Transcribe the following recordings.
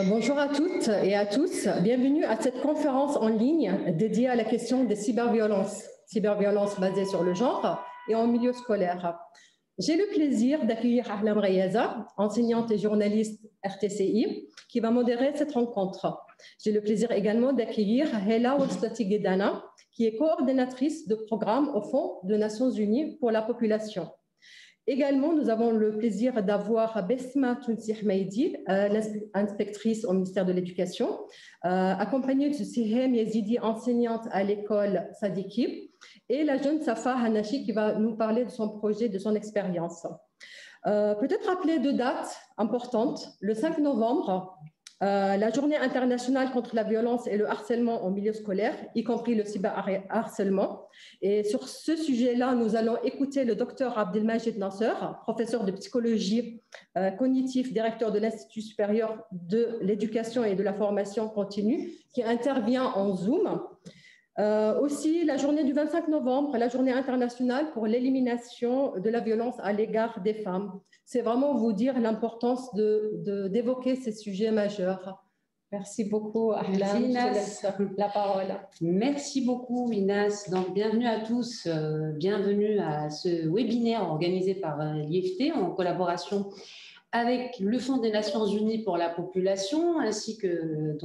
Bonjour à toutes et à tous. Bienvenue à cette conférence en ligne dédiée à la question des cyberviolences basées sur le genre et en milieu scolaire. J'ai le plaisir d'accueillir Ahlam Ghayaza, enseignante et journaliste RTCI, qui va modérer cette rencontre. J'ai le plaisir également d'accueillir Hela Waslati Gedana, qui est coordinatrice de programme au Fonds des Nations Unies pour la population. Également, nous avons le plaisir d'avoir Besma Tounsi Hmaidi, inspectrice au ministère de l'Éducation, accompagnée de Sihem Yazidi, enseignante à l'école Sadiki, et la jeune Safa Hanashi qui va nous parler de son projet, de son expérience. Peut-être rappeler deux dates importantes. Le 5 novembre, la journée internationale contre la violence et le harcèlement au milieu scolaire, y compris le cyberharcèlement. Et sur ce sujet-là, nous allons écouter le docteur Abdelmajid Nasser, professeur de psychologie cognitive, directeur de l'Institut supérieur de l'éducation et de la formation continue, qui intervient en Zoom. Aussi, la journée du 25 novembre, la journée internationale pour l'élimination de la violence à l'égard des femmes. C'est vraiment vous dire l'importance d'évoquer ces sujets majeurs. Merci beaucoup, Ahlam. Je te laisse la parole. Merci beaucoup, Inas. Donc, bienvenue à tous. Bienvenue à ce webinaire organisé par l'IFT en collaboration avec le Fonds des Nations Unies pour la population, ainsi que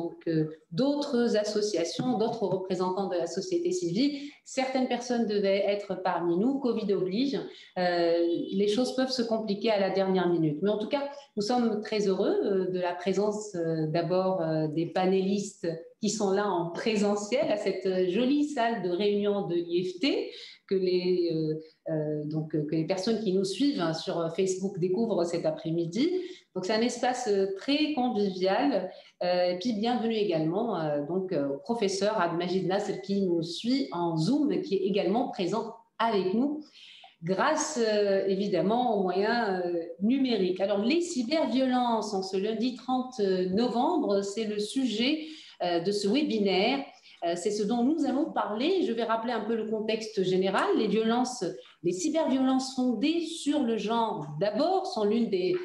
d'autres associations, d'autres représentants de la société civile. Certaines personnes devaient être parmi nous, Covid oblige. Les choses peuvent se compliquer à la dernière minute. Mais en tout cas, nous sommes très heureux de la présence d'abord des panélistes qui sont là en présentiel à cette jolie salle de réunion de l'IFT, que les personnes qui nous suivent sur Facebook découvrent cet après-midi. Donc, c'est un espace très convivial. Et puis, bienvenue également au professeur Abdelmajid Nasser qui nous suit en Zoom, qui est également présent avec nous, grâce évidemment aux moyens numériques. Alors, les cyberviolences, en ce lundi 30 novembre, c'est le sujet de ce webinaire. C'est ce dont nous allons parler. Je vais rappeler un peu le contexte général. Les cyberviolences fondées sur le genre, d'abord, sont l'une des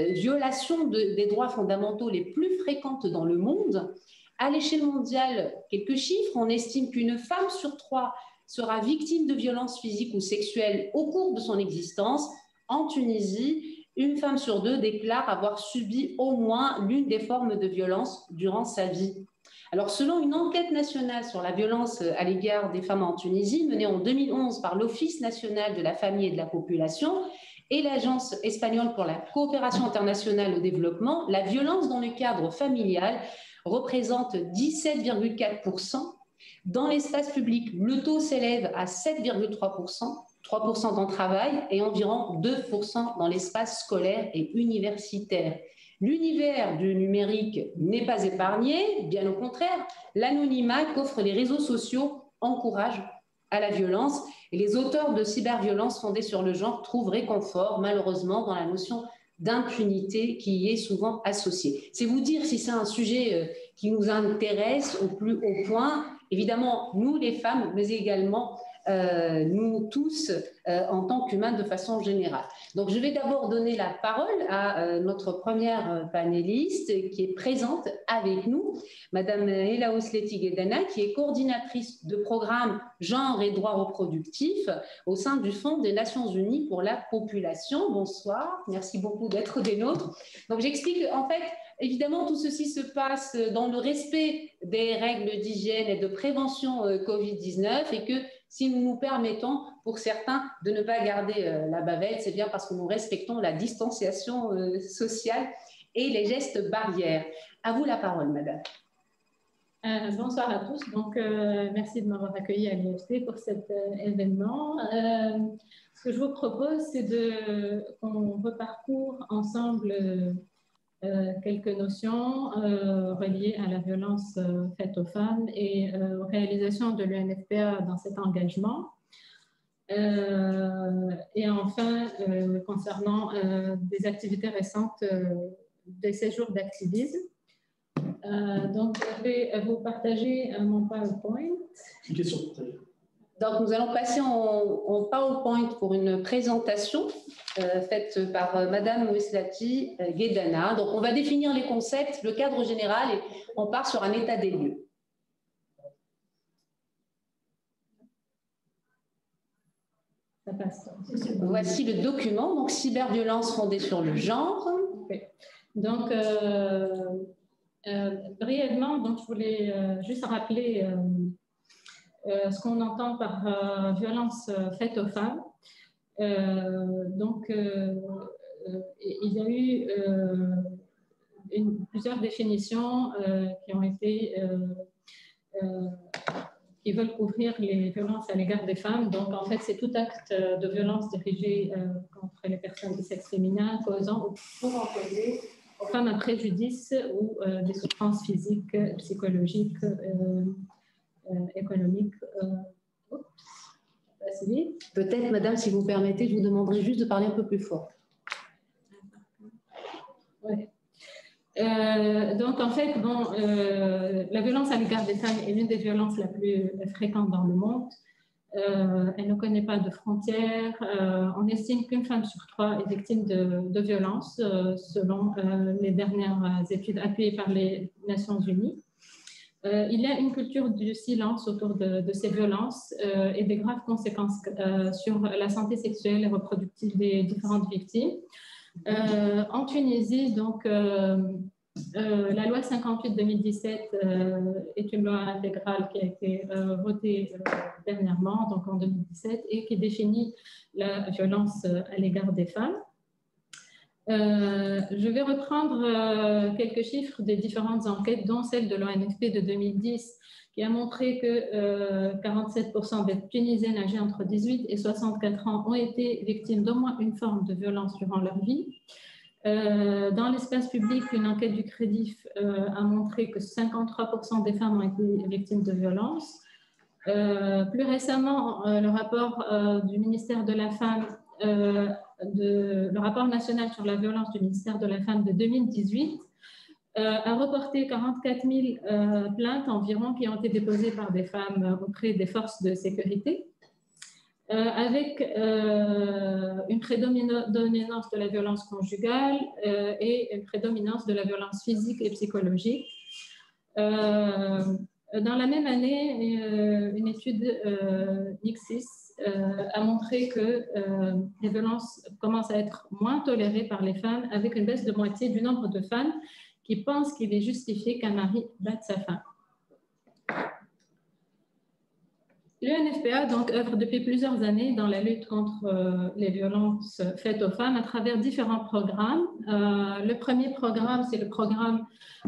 violations des droits fondamentaux les plus fréquentes dans le monde. À l'échelle mondiale, quelques chiffres. On estime qu'une femme sur 3 sera victime de violences physiques ou sexuelles au cours de son existence. En Tunisie, une femme sur 2 déclare avoir subi au moins l'une des formes de violence durant sa vie. Alors, selon une enquête nationale sur la violence à l'égard des femmes en Tunisie, menée en 2011 par l'Office national de la famille et de la population et l'Agence espagnole pour la coopération internationale au développement, la violence dans le cadre familial représente 17,4%. Dans l'espace public, le taux s'élève à 7,3%, 3% dans le travail et environ 2% dans l'espace scolaire et universitaire. L'univers du numérique n'est pas épargné, bien au contraire. L'anonymat qu'offrent les réseaux sociaux encourage à la violence et les auteurs de cyberviolences fondées sur le genre trouvent réconfort, malheureusement, dans la notion d'impunité qui y est souvent associée. C'est vous dire si c'est un sujet qui nous intéresse au plus haut point. Évidemment, nous les femmes, mais également nous tous en tant qu'humains de façon générale. Donc, je vais d'abord donner la parole à notre première panéliste qui est présente avec nous, Madame Hela Waslati Gedana, qui est coordinatrice de programme Genre et droits reproductifs au sein du Fonds des Nations Unies pour la population. Bonsoir, merci beaucoup d'être des nôtres. Donc, j'explique en fait, évidemment, tout ceci se passe dans le respect des règles d'hygiène et de prévention Covid-19 et que si nous nous permettons, pour certains, de ne pas garder la bavette, c'est bien parce que nous respectons la distanciation sociale et les gestes barrières. À vous la parole, madame. Bonsoir à tous. Donc, merci de m'avoir accueilli à l'IFT pour cet événement. Ce que je vous propose, c'est qu'on reparcourt ensemble quelques notions reliées à la violence faite aux femmes et aux réalisations de l'UNFPA dans cet engagement. Et enfin, concernant des activités récentes des séjours d'activisme. Donc, je vais vous partager mon PowerPoint. Cliquez sur partager. Donc, nous allons passer en PowerPoint pour une présentation faite par Madame Oueslati Guedana. Donc, on va définir les concepts, le cadre général et on part sur un état des lieux. Ça passe. Voici le document, donc cyberviolence fondée sur le genre. Okay. Donc, brièvement, donc, je voulais juste rappeler ce qu'on entend par violence faite aux femmes. Donc, il y a eu plusieurs définitions qui ont été qui veulent couvrir les violences à l'égard des femmes. Donc, en fait, c'est tout acte de violence dirigé contre les personnes de sexe féminin, causant ou pouvant causer aux femmes un préjudice ou des souffrances physiques, psychologiques, économiques. Peut-être, madame, si vous permettez, je vous demanderai juste de parler un peu plus fort. Oui. Donc, en fait, bon, la violence à l'égard des femmes est l'une des violences la plus fréquente dans le monde. Elle ne connaît pas de frontières. On estime qu'une femme sur 3 est victime de violences, selon les dernières études appuyées par les Nations Unies. Il y a une culture du silence autour de ces violences et des graves conséquences sur la santé sexuelle et reproductive des différentes victimes. En Tunisie, donc, la loi 58-2017 est une loi intégrale qui a été votée dernièrement, donc en 2017, et qui définit la violence à l'égard des femmes. Je vais reprendre quelques chiffres des différentes enquêtes, dont celle de l'ONFP de 2010, qui a montré que 47% des Tunisiennes âgées entre 18 et 64 ans ont été victimes d'au moins une forme de violence durant leur vie. Dans l'espace public, une enquête du Crédif a montré que 53% des femmes ont été victimes de violences. Plus récemment, le rapport du ministère de la Femme, le rapport national sur la violence du ministère de la Femme de 2018 a reporté 44 000 plaintes environ qui ont été déposées par des femmes auprès des forces de sécurité, avec une prédominance de la violence conjugale et une prédominance de la violence physique et psychologique. Dans la même année, une étude Nixis a montré que les violences commencent à être moins tolérées par les femmes, avec une baisse de moitié du nombre de femmes qui pensent qu'il est justifié qu'un mari batte sa femme. L'UNFPA donc œuvre depuis plusieurs années dans la lutte contre les violences faites aux femmes à travers différents programmes. Le premier programme, c'est le programme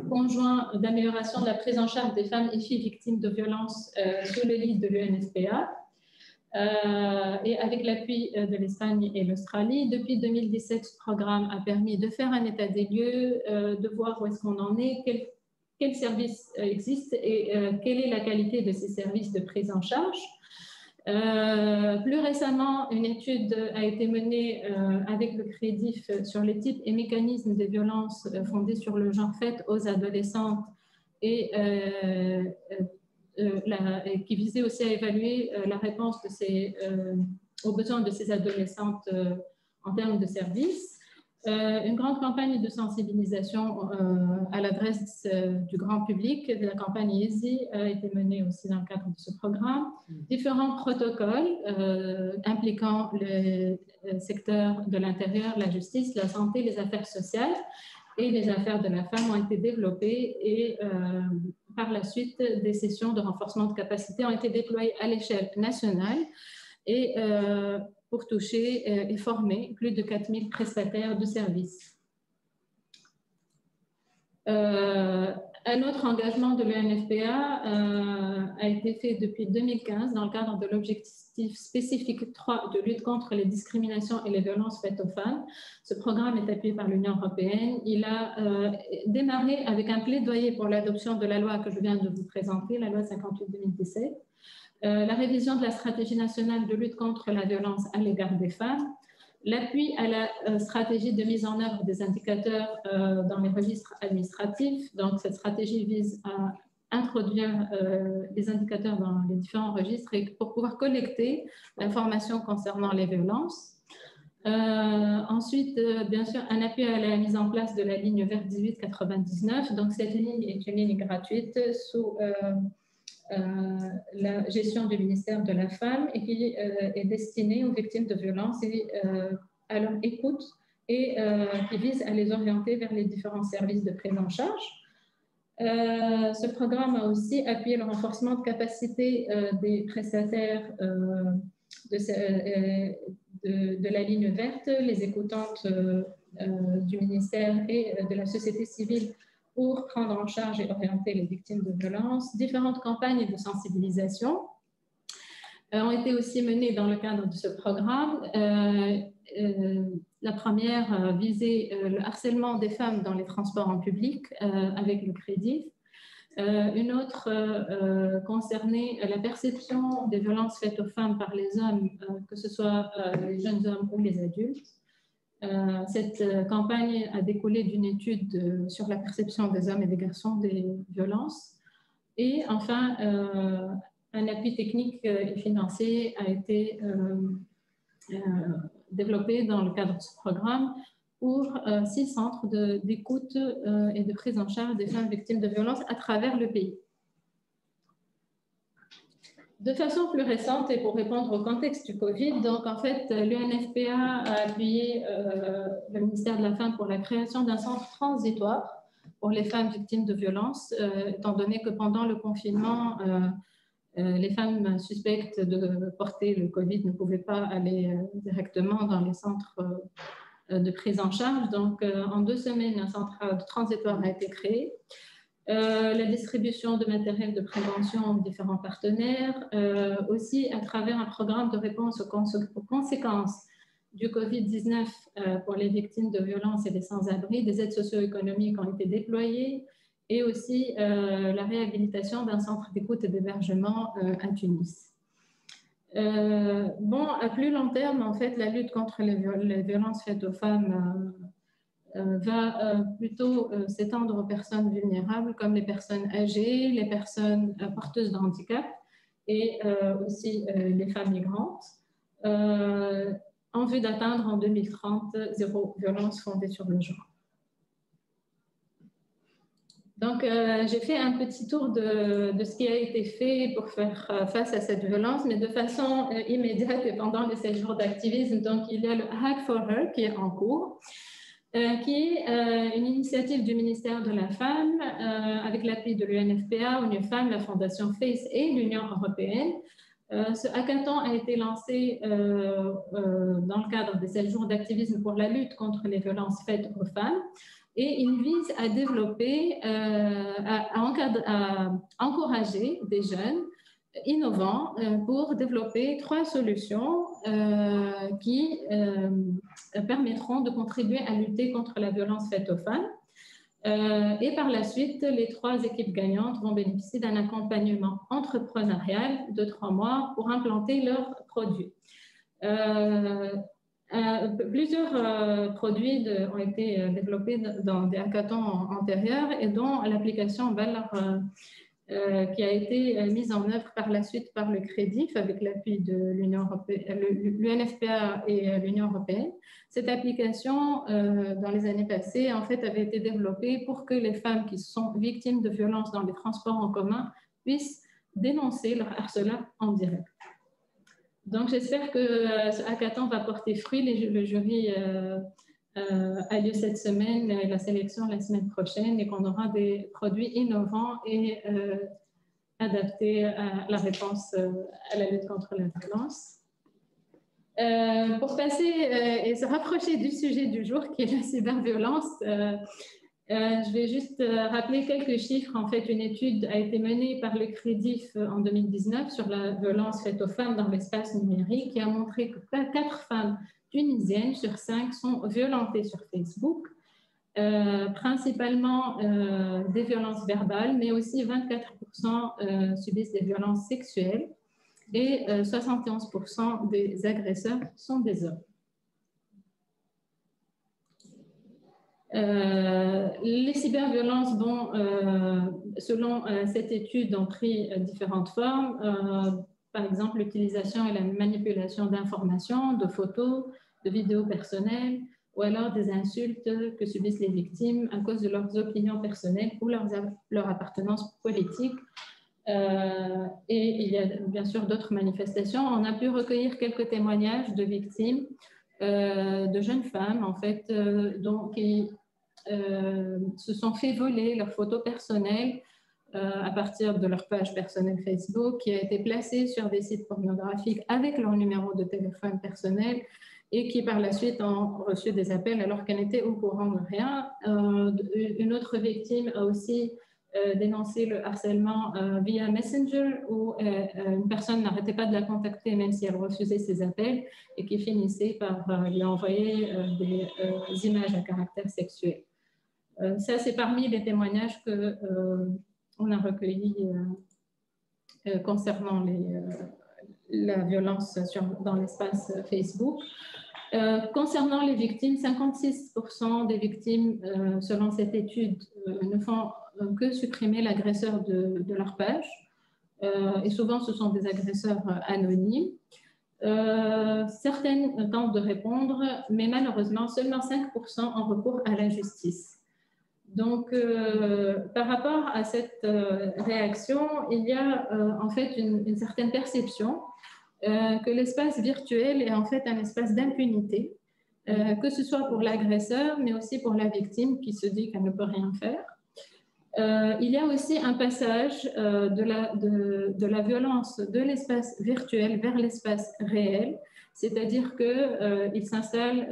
conjoint d'amélioration de la prise en charge des femmes et filles victimes de violences sous l'égide de l'UNFPA. Et avec l'appui de l'Espagne et l'Australie, depuis 2017, ce programme a permis de faire un état des lieux, de voir où est-ce qu'on en est, quels services existent et quelle est la qualité de ces services de prise en charge. Plus récemment, une étude a été menée avec le Crédif sur les types et mécanismes des violences fondées sur le genre faites aux adolescentes et qui visait aussi à évaluer la réponse aux besoins de ces adolescentes en termes de services. Une grande campagne de sensibilisation à l'adresse du grand public, de la campagne Easy, a été menée aussi dans le cadre de ce programme. Différents protocoles impliquant le secteur de l'intérieur, la justice, la santé, les affaires sociales et les affaires de la femme ont été développés et par la suite, des sessions de renforcement de capacité ont été déployées à l'échelle nationale et pour toucher et former plus de 4000 prestataires de services. Un autre engagement de l'UNFPA a été fait depuis 2015 dans le cadre de l'objectif spécifique 3 de lutte contre les discriminations et les violences faites aux femmes. Ce programme est appuyé par l'Union européenne. Il a démarré avec un plaidoyer pour l'adoption de la loi que je viens de vous présenter, la loi 58-2017, la révision de la stratégie nationale de lutte contre la violence à l'égard des femmes, l'appui à la stratégie de mise en œuvre des indicateurs dans les registres administratifs. Donc, cette stratégie vise à introduire les indicateurs dans les différents registres et pour pouvoir collecter l'information concernant les violences. Ensuite, bien sûr, un appui à la mise en place de la ligne verte 1899. Donc, cette ligne est une ligne gratuite sous la gestion du ministère de la Femme et qui est destinée aux victimes de violences et à leur écoute et qui vise à les orienter vers les différents services de prise en charge. Ce programme a aussi appuyé le renforcement de capacité des prestataires de la ligne verte, les écoutantes du ministère et de la société civile pour prendre en charge et orienter les victimes de violences. Différentes campagnes de sensibilisation ont été aussi menées dans le cadre de ce programme. La première visait le harcèlement des femmes dans les transports en public avec le CREDIF. Une autre concernait la perception des violences faites aux femmes par les hommes, que ce soit les jeunes hommes ou les adultes. Cette campagne a découlé d'une étude sur la perception des hommes et des garçons des violences. Et enfin, un appui technique et financier a été développé dans le cadre de ce programme pour 6 centres d'écoute et de prise en charge des femmes victimes de violences à travers le pays. De façon plus récente et pour répondre au contexte du Covid, donc en fait, l'UNFPA a appuyé le ministère de la Femme pour la création d'un centre transitoire pour les femmes victimes de violences, étant donné que pendant le confinement, les femmes suspectes de porter le Covid ne pouvaient pas aller directement dans les centres de prise en charge. Donc, en 2 semaines, un centre transitoire a été créé. La distribution de matériel de prévention aux différents partenaires, aussi à travers un programme de réponse aux conséquences du Covid-19 pour les victimes de violences et les sans-abri. Des aides socio-économiques ont été déployées et aussi la réhabilitation d'un centre d'écoute et d'hébergement à Tunis. Bon, à plus long terme, en fait, la lutte contre les violences faites aux femmes va plutôt s'étendre aux personnes vulnérables comme les personnes âgées, les personnes porteuses de handicap et aussi les femmes migrantes, en vue d'atteindre en 2030 zéro violence fondée sur le genre. Donc, j'ai fait un petit tour de ce qui a été fait pour faire face à cette violence, mais de façon immédiate et pendant les 7 jours d'activisme. Donc, il y a le Hack for Her qui est en cours, qui est une initiative du ministère de la Femme avec l'appui de l'UNFPA, ONU Femmes, la Fondation FACE et l'Union européenne. Ce hackathon a été lancé dans le cadre des 7 jours d'activisme pour la lutte contre les violences faites aux femmes. Et il vise à développer, à encourager des jeunes innovants pour développer 3 solutions qui permettront de contribuer à lutter contre la violence faite aux femmes. Et par la suite, les 3 équipes gagnantes vont bénéficier d'un accompagnement entrepreneurial de 3 mois pour implanter leurs produits. Plusieurs produits ont été développés dans des hackathons antérieurs et dont l'application Ballar qui a été mise en œuvre par la suite par le CREDIF avec l'appui de l'UNFPA et l'Union européenne. Cette application, dans les années passées, en fait, avait été développée pour que les femmes qui sont victimes de violences dans les transports en commun puissent dénoncer leur harceleur en direct. Donc, j'espère que ce hackathon va porter fruit. Le jury a lieu cette semaine, la sélection la semaine prochaine, et qu'on aura des produits innovants et adaptés à la réponse à la lutte contre la violence. Pour passer et se rapprocher du sujet du jour, qui est la cyberviolence, je vais juste rappeler quelques chiffres. En fait, une étude a été menée par le CREDIF en 2019 sur la violence faite aux femmes dans l'espace numérique qui a montré que 4 femmes tunisiennes sur 5 sont violentées sur Facebook, principalement des violences verbales, mais aussi 24% subissent des violences sexuelles et 71% des agresseurs sont des hommes. Les cyberviolences, bon, selon cette étude, ont pris différentes formes. Par exemple, l'utilisation et la manipulation d'informations, de photos, de vidéos personnelles, ou alors des insultes que subissent les victimes à cause de leurs opinions personnelles ou leur appartenance politique. Et il y a bien sûr d'autres manifestations. On a pu recueillir quelques témoignages de victimes, de jeunes femmes, en fait, qui se sont fait voler leurs photos personnelles à partir de leur page personnelle Facebook, qui a été placée sur des sites pornographiques avec leur numéro de téléphone personnel et qui par la suite ont reçu des appels alors qu'elles n'étaient au courant de rien. Une autre victime a aussi dénoncé le harcèlement via Messenger où une personne n'arrêtait pas de la contacter même si elle refusait ses appels et qui finissait par lui envoyer des images à caractère sexuel. Ça, c'est parmi les témoignages qu'on a recueillis concernant la violence dans l'espace Facebook. Concernant les victimes, 56% des victimes, selon cette étude, ne font que supprimer l'agresseur de leur page. Et souvent, ce sont des agresseurs anonymes. Certaines tentent de répondre, mais malheureusement, seulement 5% ont recours à la justice. Donc, par rapport à cette réaction, il y a en fait une certaine perception que l'espace virtuel est en fait un espace d'impunité, que ce soit pour l'agresseur, mais aussi pour la victime qui se dit qu'elle ne peut rien faire. Il y a aussi un passage de la violence de l'espace virtuel vers l'espace réel, c'est-à-dire qu'il s'installe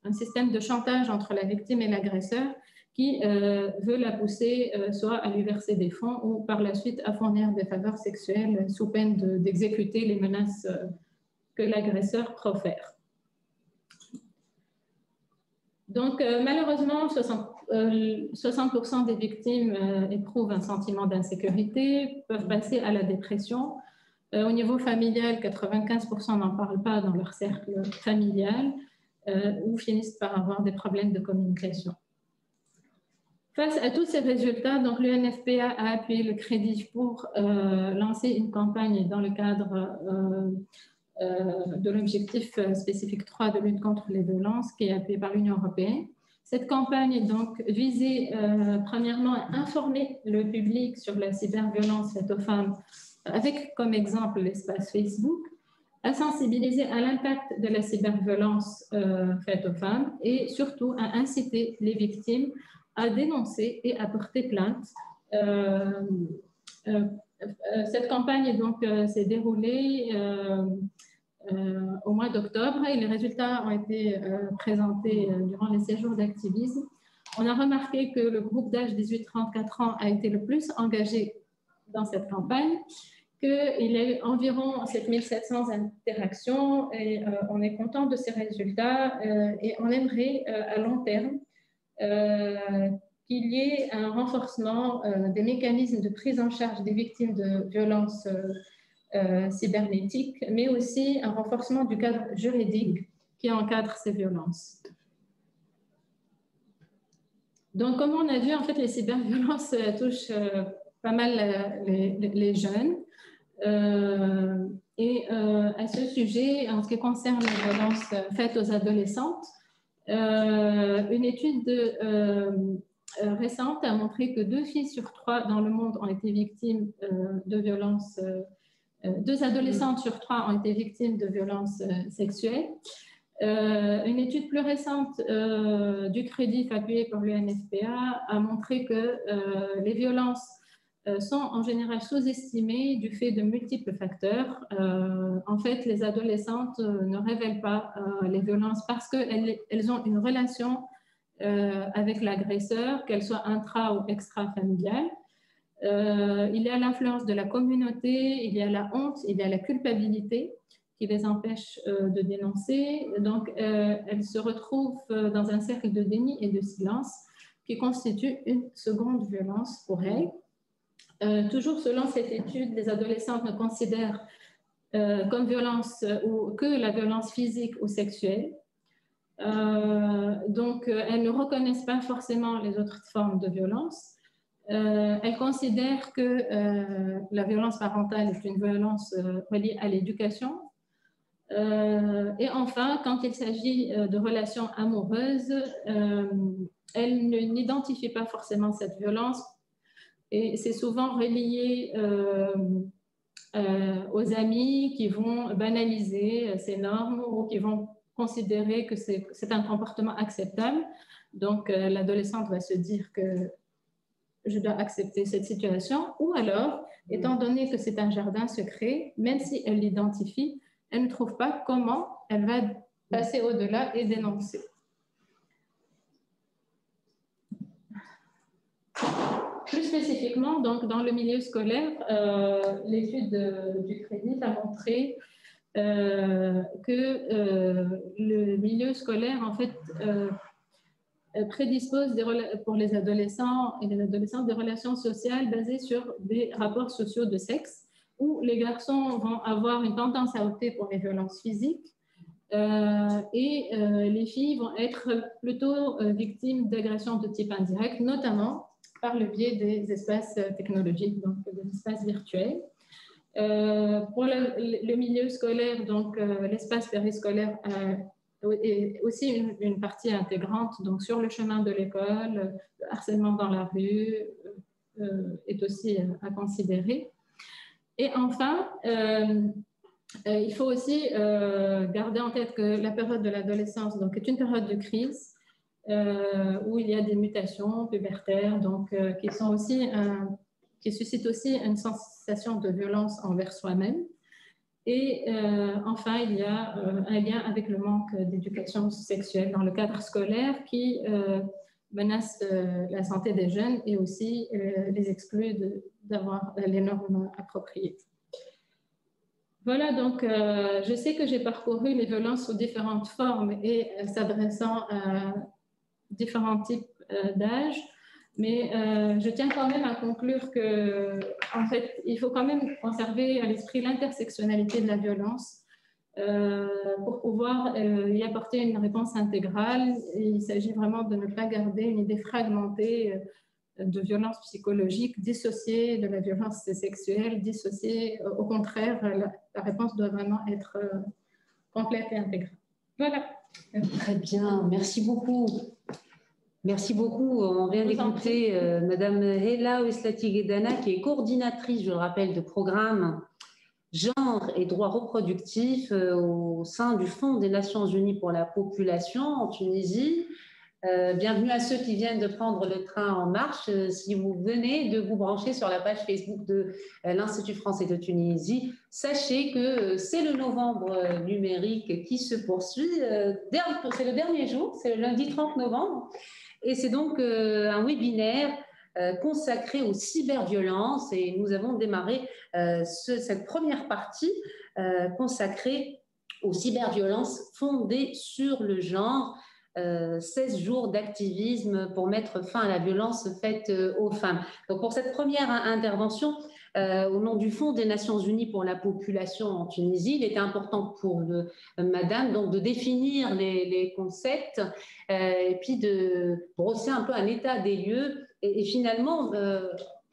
un système de chantage entre la victime et l'agresseur qui veut la pousser soit à lui verser des fonds ou par la suite à fournir des faveurs sexuelles sous peine d'exécuter les menaces que l'agresseur profère. Donc, malheureusement, 60% des victimes éprouvent un sentiment d'insécurité, peuvent passer à la dépression. Au niveau familial, 95% n'en parlent pas dans leur cercle familial ou finissent par avoir des problèmes de communication. Face à tous ces résultats, donc l'UNFPA a appuyé le crédit pour lancer une campagne dans le cadre de l'objectif spécifique 3 de lutte contre les violences qui est appuyé par l'Union européenne. Cette campagne donc visait premièrement à informer le public sur la cyberviolence faite aux femmes avec comme exemple l'espace Facebook, à sensibiliser à l'impact de la cyberviolence faite aux femmes et surtout à inciter les victimes à dénoncer et à porter plainte. Cette campagne donc s'est déroulée au mois d'octobre et les résultats ont été présentés durant les séjours d'activisme. On a remarqué que le groupe d'âge 18-34 ans a été le plus engagé dans cette campagne, qu'il y a eu environ 7700 interactions et on est content de ces résultats et on aimerait à long terme qu'il y ait un renforcement des mécanismes de prise en charge des victimes de violences cybernétiques, mais aussi un renforcement du cadre juridique qui encadre ces violences. Donc, comme on a vu, en fait, les cyberviolences touchent pas mal les jeunes. Et à ce sujet, en ce qui concerne les violences faites aux adolescentes, une étude récente a montré que 2 filles sur 3 dans le monde ont été victimes de violences, 2 adolescentes sur 3 ont été victimes de violences sexuelles. Une étude plus récente du Crédit appuyée par l'UNFPA a montré que les violences sont en général sous-estimées du fait de multiples facteurs. En fait, les adolescentes ne révèlent pas les violences parce qu'elles ont une relation avec l'agresseur, qu'elle soit intra- ou extra-familiale. Il y a l'influence de la communauté, il y a la honte, il y a la culpabilité qui les empêche de dénoncer. Donc, elles se retrouvent dans un cercle de déni et de silence qui constitue une seconde violence pour elles. Toujours selon cette étude, les adolescentes ne considèrent comme violence que la violence physique ou sexuelle. Donc, elles ne reconnaissent pas forcément les autres formes de violence. Elles considèrent que la violence parentale est une violence reliée à l'éducation. Et enfin, quand il s'agit de relations amoureuses, elles n'identifient pas forcément cette violence et c'est souvent relié aux amis qui vont banaliser ces normes ou qui vont considérer que c'est un comportement acceptable. Donc, l'adolescente va se dire que je dois accepter cette situation, ou alors, étant donné que c'est un jardin secret, même si elle l'identifie, elle ne trouve pas comment elle va passer au-delà et dénoncer. Plus spécifiquement, donc, dans le milieu scolaire, l'étude du Crédit a montré que le milieu scolaire, en fait, prédispose pour les adolescents et les adolescentes des relations sociales basées sur des rapports sociaux de sexe, où les garçons vont avoir une tendance à opter pour les violences physiques et les filles vont être plutôt victimes d'agressions de type indirect, notamment par le biais des espaces technologiques, donc des espaces virtuels. Pour le milieu scolaire, donc l'espace périscolaire est aussi une partie intégrante, donc sur le chemin de l'école, le harcèlement dans la rue est aussi à considérer. Et enfin, il faut aussi garder en tête que la période de l'adolescence donc, est une période de crise où il y a des mutations pubertaires donc, qui suscitent aussi une sensation de violence envers soi-même. Et enfin, il y a un lien avec le manque d'éducation sexuelle dans le cadre scolaire qui menace la santé des jeunes et aussi les exclut d'avoir les normes appropriées. Voilà, donc je sais que j'ai parcouru les violences sous différentes formes et s'adressant à différents types d'âge. Mais je tiens quand même à conclure que, en fait, il faut quand même conserver à l'esprit l'intersectionnalité de la violence pour pouvoir y apporter une réponse intégrale. Et il s'agit vraiment de ne pas garder une idée fragmentée de violence psychologique, dissociée de la violence sexuelle, dissociée. Au contraire, la réponse doit vraiment être complète et intégrale. Voilà. Très bien, merci beaucoup. Merci beaucoup. On vient d'écouter Madame Hela Oueslati-Guedana, qui est coordinatrice, je le rappelle, de programme genre et droits reproductifs au sein du Fonds des Nations Unies pour la population en Tunisie. Bienvenue à ceux qui viennent de prendre le train en marche. Si vous venez de vous brancher sur la page Facebook de l'Institut français de Tunisie, sachez que c'est le novembre numérique qui se poursuit. C'est le dernier jour, c'est le lundi 30 novembre. Et c'est donc un webinaire consacré aux cyberviolences. Et nous avons démarré cette première partie consacrée aux cyberviolences fondées sur le genre. 16 jours d'activisme pour mettre fin à la violence faite aux femmes. Donc pour cette première intervention, au nom du Fonds des Nations Unies pour la population en Tunisie, il était important pour Madame donc, de définir les concepts et puis de brosser un peu un état des lieux. Et finalement,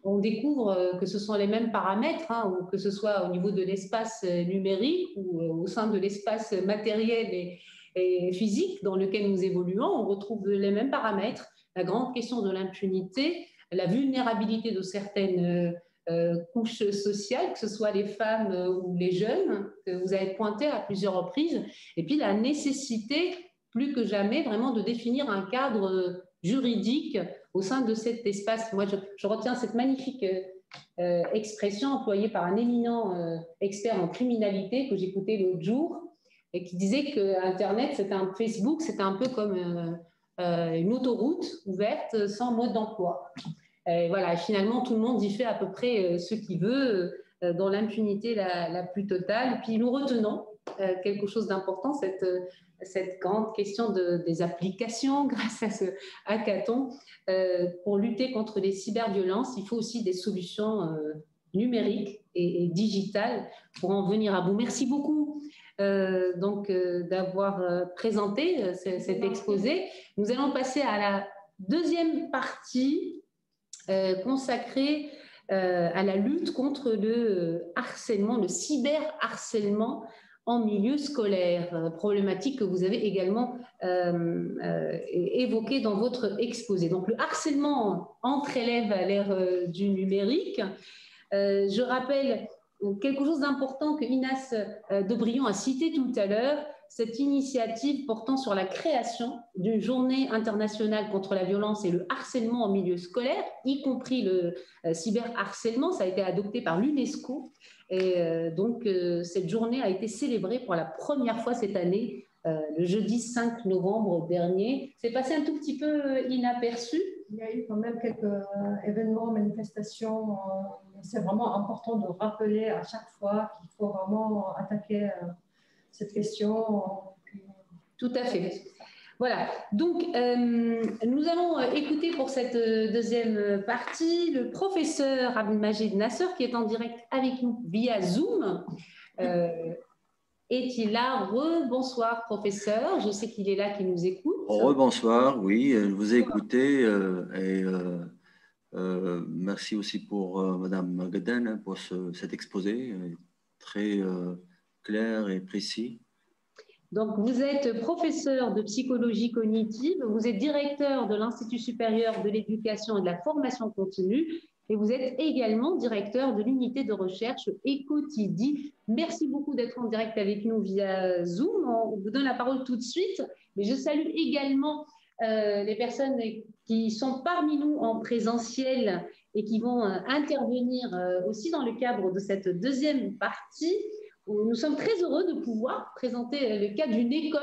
on découvre que ce sont les mêmes paramètres, hein, ou que ce soit au niveau de l'espace numérique ou au sein de l'espace matériel et physique dans lequel nous évoluons, on retrouve les mêmes paramètres, la grande question de l'impunité, la vulnérabilité de certaines couches sociales, que ce soit les femmes ou les jeunes, que vous avez pointé à plusieurs reprises, et puis la nécessité, plus que jamais, vraiment de définir un cadre juridique au sein de cet espace. Moi, je retiens cette magnifique expression employée par un éminent expert en criminalité que j'écoutais l'autre jour, et qui disait que Internet, Facebook, c'était un peu comme une autoroute ouverte sans mode d'emploi. Voilà, finalement, tout le monde y fait à peu près ce qu'il veut, dans l'impunité la plus totale. Puis nous retenons quelque chose d'important, cette grande question des applications grâce à ce hackathon. Pour lutter contre les cyberviolences, il faut aussi des solutions numériques et digitales pour en venir à bout. Merci beaucoup. d'avoir présenté cet exposé. Nous allons passer à la deuxième partie consacrée à la lutte contre le harcèlement, le cyberharcèlement en milieu scolaire, problématique que vous avez également évoquée dans votre exposé. Donc, le harcèlement entre élèves à l'ère du numérique. Je rappelle quelque chose d'important que Inas Debrion a cité tout à l'heure, cette initiative portant sur la création d'une journée internationale contre la violence et le harcèlement en milieu scolaire, y compris le cyberharcèlement. Ça a été adopté par l'UNESCO. Et donc, cette journée a été célébrée pour la première fois cette année, le jeudi 5 novembre dernier. C'est passé un tout petit peu inaperçu. Il y a eu quand même quelques événements, manifestations. C'est vraiment important de rappeler à chaque fois qu'il faut vraiment attaquer cette question. Tout à fait. Voilà. Donc, nous allons écouter pour cette deuxième partie le professeur Abdelmajid Nasser qui est en direct avec nous via Zoom. Est-il là? Rebonsoir, professeur. Je sais qu'il est là, qui nous écoute. Rebonsoir, oui, je vous ai écouté et merci aussi pour Madame Gaden pour cet exposé très clair et précis. Donc, vous êtes professeur de psychologie cognitive, vous êtes directeur de l'Institut supérieur de l'éducation et de la formation continue et vous êtes également directeur de l'unité de recherche Ecotidi. Merci beaucoup d'être en direct avec nous via Zoom. On vous donne la parole tout de suite, mais je salue également les personnes qui sont parmi nous en présentiel et qui vont intervenir aussi dans le cadre de cette deuxième partie. Nous sommes très heureux de pouvoir présenter le cas d'une école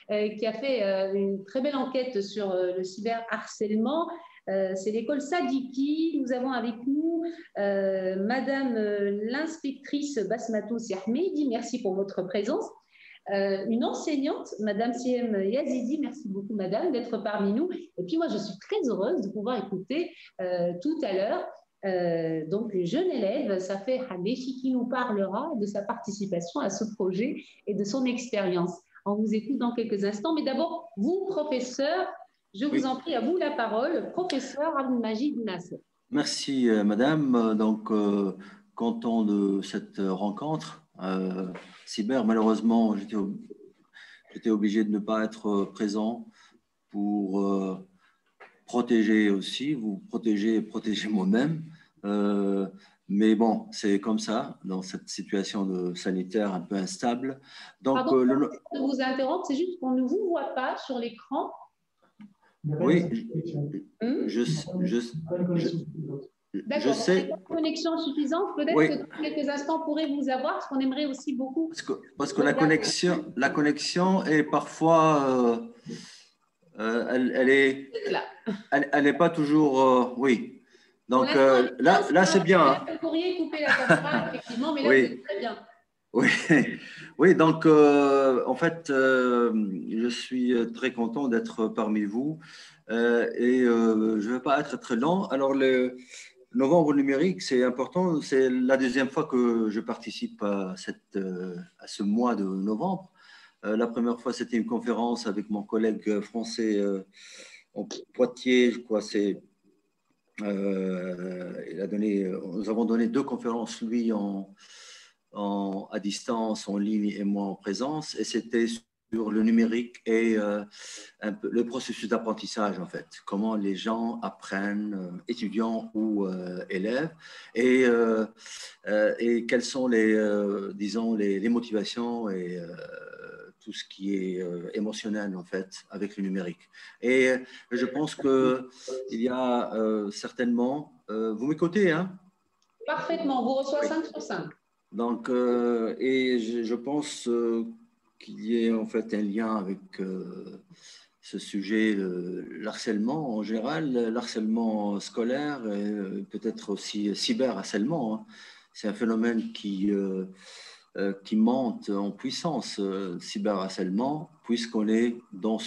qui a fait une très belle enquête sur le cyberharcèlement. C'est l'école Sadiki. Nous avons avec nous Madame l'inspectrice Basmatou Siahmedi. Merci pour votre présence. Une enseignante, Madame Siem Yazidi. Merci beaucoup, Madame, d'être parmi nous. Et puis moi, je suis très heureuse de pouvoir écouter tout à l'heure donc le jeune élève, Safé Hameshi, qui nous parlera de sa participation à ce projet et de son expérience. On vous écoute dans quelques instants, mais d'abord, vous, professeur, je vous en prie, à vous la parole, professeur Abdelmajid Nasser. Merci, Madame. Donc, content de cette rencontre. Cyber, malheureusement, j'étais obligé de ne pas être présent pour protéger aussi, vous protéger et protéger moi-même. Mais bon, c'est comme ça, dans cette situation sanitaire un peu instable. Donc, pardon, de vous interrompre, c'est juste qu'on ne vous voit pas sur l'écran. Oui, je sais. Pas de connexion suffisante, peut-être que dans quelques instants, on pourrait vous avoir, parce qu'on aimerait aussi beaucoup. Parce que la connexion est parfois... elle n'est pas toujours... oui. Donc là c'est bien. Vous pourriez couper la caméra, effectivement, mais là, c'est très bien. Oui, oui, donc en fait, je suis très content d'être parmi vous et je ne vais pas être très lent. Alors, le novembre numérique, c'est important. C'est la deuxième fois que je participe à ce mois de novembre. La première fois, c'était une conférence avec mon collègue français en Poitiers, je crois. Nous avons donné 2 conférences, lui à distance, en ligne, et moi en présence, et c'était sur le numérique et un peu le processus d'apprentissage, en fait, comment les gens apprennent, étudiants ou élèves, et quelles sont disons, les motivations et tout ce qui est émotionnel, en fait, avec le numérique. Et je pense qu'il y a certainement... vous m'écoutez, hein? Parfaitement, vous reçoit 5 sur 5. Donc, et je pense qu'il y ait en fait un lien avec ce sujet, le harcèlement en général, l'harcèlement scolaire et peut-être aussi cyberharcèlement. Hein. C'est un phénomène qui monte en puissance, cyberharcèlement, puisqu'on est dans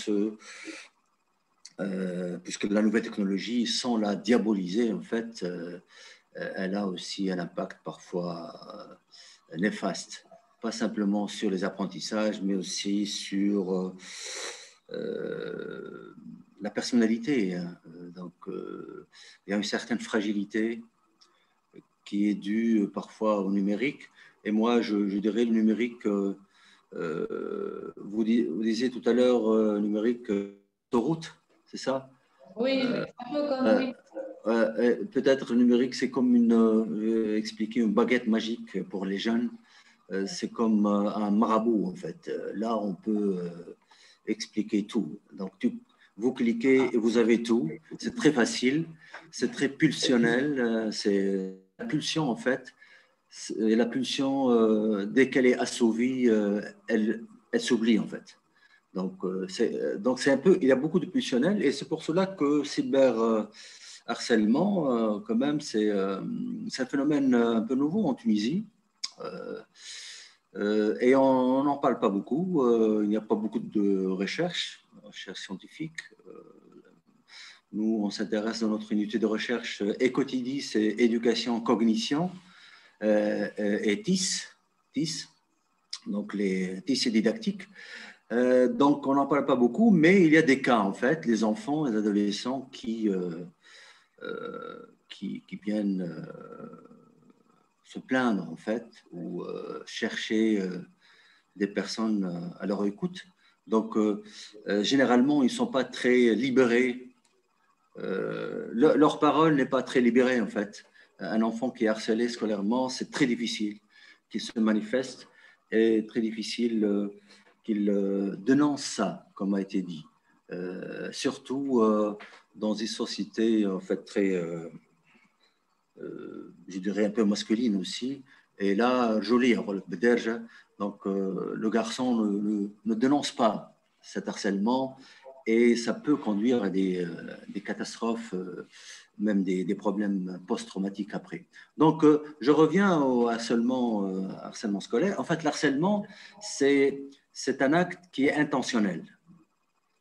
puisque la nouvelle technologie, sans la diaboliser, en fait, elle a aussi un impact parfois néfaste. pas simplement sur les apprentissages, mais aussi sur la personnalité. Donc, il y a une certaine fragilité qui est due parfois au numérique. Et moi, je dirais le numérique, vous disiez tout à l'heure, numérique autoroute, c'est ça? Oui, un peu comme oui. Peut-être le numérique, c'est comme expliquer une baguette magique pour les jeunes. C'est comme un marabout, en fait. Là, on peut expliquer tout. Donc, vous cliquez et vous avez tout. C'est très facile, c'est très pulsionnel. C'est la pulsion, en fait. Et la pulsion, dès qu'elle est assouvie, elle s'oublie, en fait. Donc, c'est un peu, il y a beaucoup de pulsionnel et c'est pour cela que cyberharcèlement, quand même, c'est un phénomène un peu nouveau en Tunisie. Et on n'en parle pas beaucoup. Il n'y a pas beaucoup de recherches scientifiques. Nous, on s'intéresse dans notre unité de recherche ECOTIDI, c'est éducation, cognition, et TIS, donc les TIS et didactique. Donc, on n'en parle pas beaucoup, mais il y a des cas, en fait, les enfants, les adolescents qui viennent se plaindre, en fait, ou chercher des personnes à leur écoute. Donc, généralement, ils ne sont pas très libérés. Leur parole n'est pas très libérée, en fait. Un enfant qui est harcelé scolairement, c'est très difficile qu'il se manifeste et très difficile qu'il dénonce ça, comme a été dit. Surtout dans une société, en fait, très, je dirais, un peu masculine aussi. Et là, joli, donc le garçon ne dénonce pas cet harcèlement et ça peut conduire à des catastrophes, même des problèmes post-traumatiques après. Donc, je reviens au harcèlement scolaire. En fait, l'harcèlement, c'est un acte qui est intentionnel.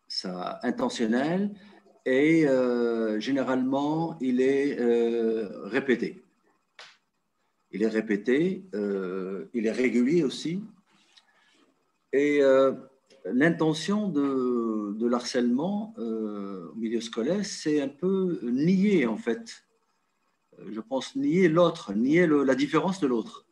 Ça, intentionnel et généralement, il est répété. Il est répété, il est régulier aussi. Et l'intention de l'harcèlement au milieu scolaire, c'est un peu nier, en fait. Je pense nier l'autre, nier la différence de l'autre,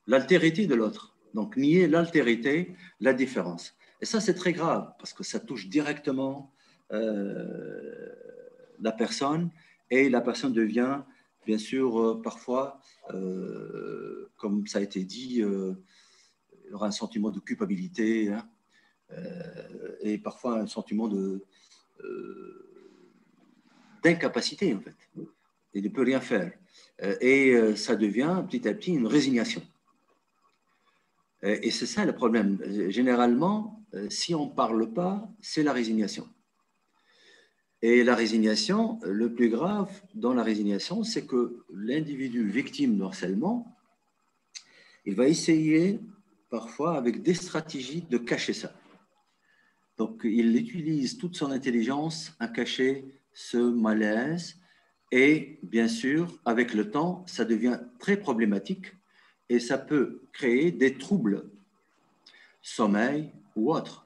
l'altérité de l'autre. Donc, nier l'altérité, la différence. Et ça, c'est très grave parce que ça touche directement la personne et la personne devient, bien sûr, parfois, comme ça a été dit, il y aura un sentiment de culpabilité hein, et parfois un sentiment d'incapacité, en fait. Il ne peut rien faire. Et ça devient petit à petit une résignation. Et c'est ça le problème. Généralement, si on ne parle pas, c'est la résignation. Et la résignation, le plus grave dans la résignation, c'est que l'individu victime de harcèlement, il va essayer parfois avec des stratégies de cacher ça. Donc, il utilise toute son intelligence à cacher ce malaise et bien sûr, avec le temps, ça devient très problématique et ça peut créer des troubles, sommeil ou autres.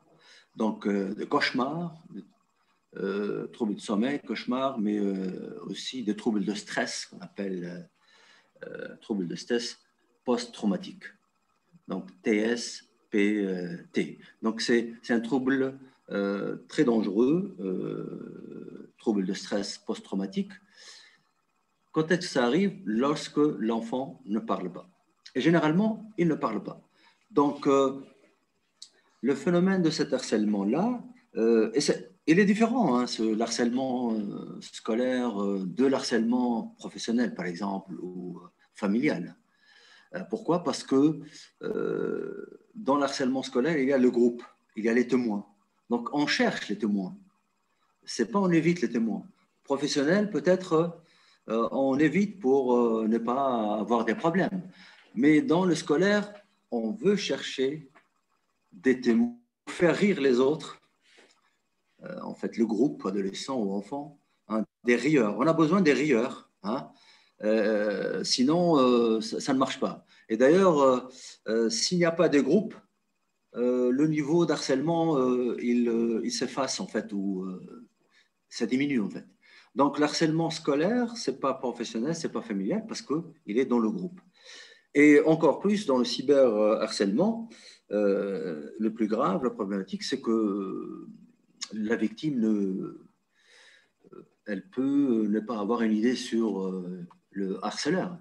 Donc, des cauchemars, troubles de sommeil, cauchemars, mais aussi des troubles de stress qu'on appelle troubles de stress post-traumatique. Donc, TSPT. Donc, c'est un trouble très dangereux, trouble de stress post-traumatique. Quand est-ce que ça arrive? Lorsque l'enfant ne parle pas. Et généralement, il ne parle pas. Donc, le phénomène de cet harcèlement-là, il est différent, hein, l'harcèlement scolaire de l'harcèlement professionnel, par exemple, ou familial. Pourquoi? Parce que dans l'harcèlement scolaire, il y a le groupe, il y a les témoins. Donc, on cherche les témoins. C'est pas on évite les témoins. Professionnel, peut-être, on évite pour ne pas avoir des problèmes. Mais dans le scolaire, on veut chercher des témoins, faire rire les autres, en fait, le groupe, adolescents ou enfants, hein, des rieurs. On a besoin des rieurs. Hein. Sinon, ça ne marche pas. Et d'ailleurs, s'il n'y a pas de groupe, le niveau d'harcèlement, il s'efface en fait, ou ça diminue en fait. Donc, l'harcèlement scolaire, ce n'est pas professionnel, ce n'est pas familial, parce qu'il est dans le groupe. Et encore plus dans le cyberharcèlement, le plus grave, la problématique, c'est que la victime, elle peut ne pas avoir une idée sur le harceleur.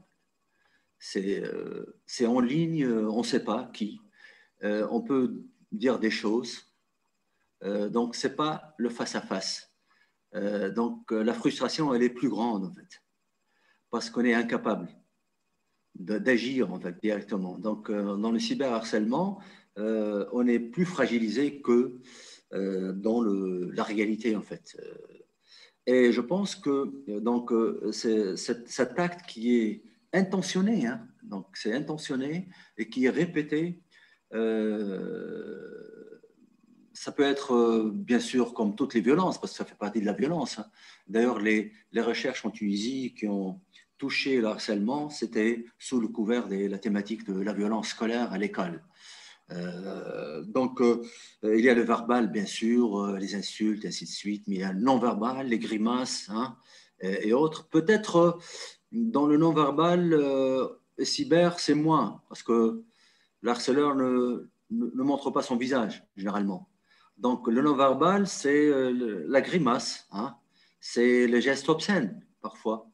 C'est en ligne, on ne sait pas qui. On peut dire des choses. Donc, ce n'est pas le face-à-face. Donc, la frustration, elle est plus grande, en fait, parce qu'on est incapable d'agir, en fait, directement. Donc, dans le cyberharcèlement, on est plus fragilisé que dans la réalité, en fait. Et je pense que donc, cet acte qui est intentionné, hein, donc c'est intentionné et qui est répété, ça peut être bien sûr comme toutes les violences, parce que ça fait partie de la violence. Hein. D'ailleurs, les recherches en Tunisie qui ont touché le harcèlement, c'était sous le couvert de la thématique de la violence scolaire à l'école. Donc, il y a le verbal, bien sûr, les insultes, ainsi de suite, mais il y a le non-verbal, les grimaces hein, et autres. Peut-être dans le non-verbal, cyber, c'est moins, parce que l'harceleur ne montre pas son visage, généralement. Donc, le non-verbal, c'est la grimace, hein, c'est les gestes obscènes, parfois,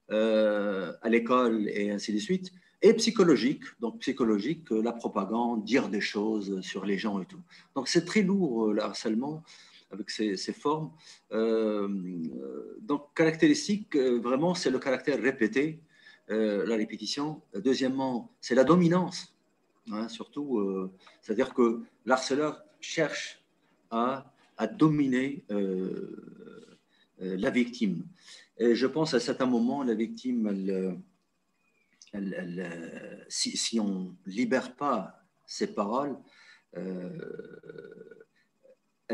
à l'école et ainsi de suite. Et psychologique, donc psychologique, la propagande, dire des choses sur les gens et tout. Donc c'est très lourd le harcèlement avec ces formes. Donc caractéristique, vraiment, c'est le caractère répété, la répétition. Deuxièmement, c'est la dominance, hein, surtout, c'est-à-dire que l'harceleur cherche à dominer la victime. Et je pense à certains moments, la victime, si on ne libère pas ses paroles, elle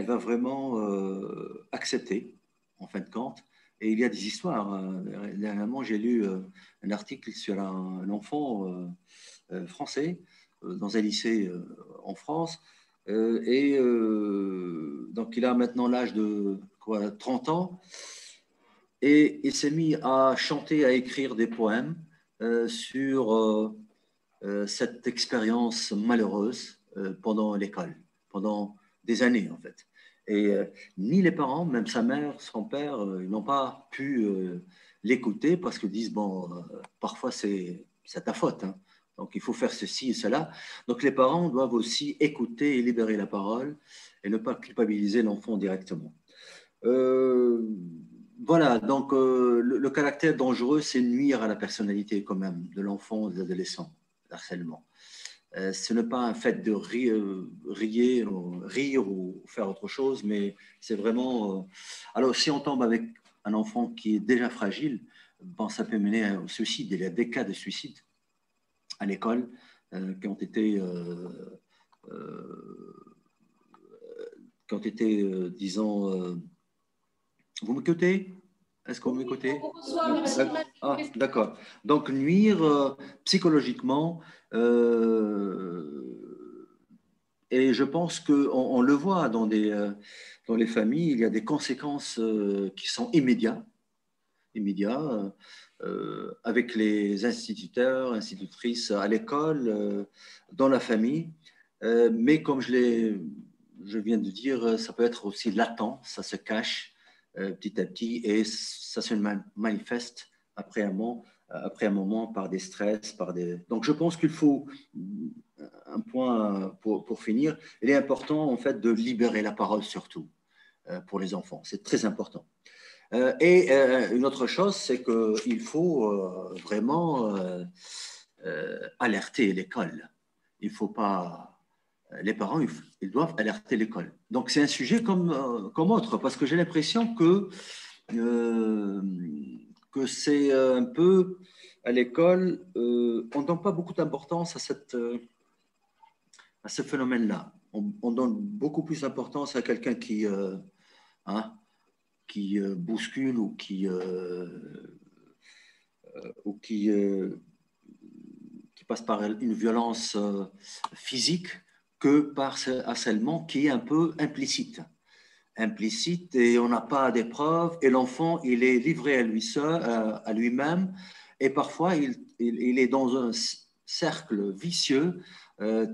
va vraiment accepter, en fin de compte. Et il y a des histoires. Dernièrement, j'ai lu un article sur un enfant français dans un lycée en France. Donc, il a maintenant l'âge de 30 ans. Et il s'est mis à chanter, à écrire des poèmes sur cette expérience malheureuse pendant l'école, pendant des années en fait. Et ni les parents, même sa mère, son père, ils n'ont pas pu l'écouter parce qu'ils disent, bon, parfois c'est ta faute, hein. Donc il faut faire ceci et cela. Donc les parents doivent aussi écouter et libérer la parole et ne pas culpabiliser l'enfant directement. Voilà, donc le caractère dangereux, c'est nuire à la personnalité quand même de l'enfant ou de l'adolescent, l'harcèlement. Ce n'est pas un fait de rire ou faire autre chose, mais c'est vraiment... Alors, si on tombe avec un enfant qui est déjà fragile, bon, ça peut mener au suicide. Il y a des cas de suicide à l'école qui ont été... disons... Vous m'écoutez? Est-ce que vous m'écoutez? Ah, d'accord. Donc, nuire psychologiquement, et je pense qu'on le voit dans les familles, il y a des conséquences qui sont immédiates avec les instituteurs, institutrices à l'école, dans la famille. Mais comme je viens de dire, ça peut être aussi latent, ça se cache petit à petit et ça se manifeste après un moment par des stress, Donc je pense qu'il faut un point pour finir. Il est important en fait de libérer la parole surtout pour les enfants. C'est très important. Et une autre chose, c'est qu'il faut vraiment alerter l'école. Il faut pas... Les parents, ils doivent alerter l'école. Donc, c'est un sujet comme autre, parce que j'ai l'impression que c'est un peu à l'école, on ne donne pas beaucoup d'importance à ce phénomène-là. On donne beaucoup plus d'importance à quelqu'un qui bouscule ou qui ou qui passe par une violence physique que par ce harcèlement qui est un peu implicite. Implicite et on n'a pas des preuves et l'enfant, il est livré à lui seul, à lui-même et parfois il est dans un cercle vicieux,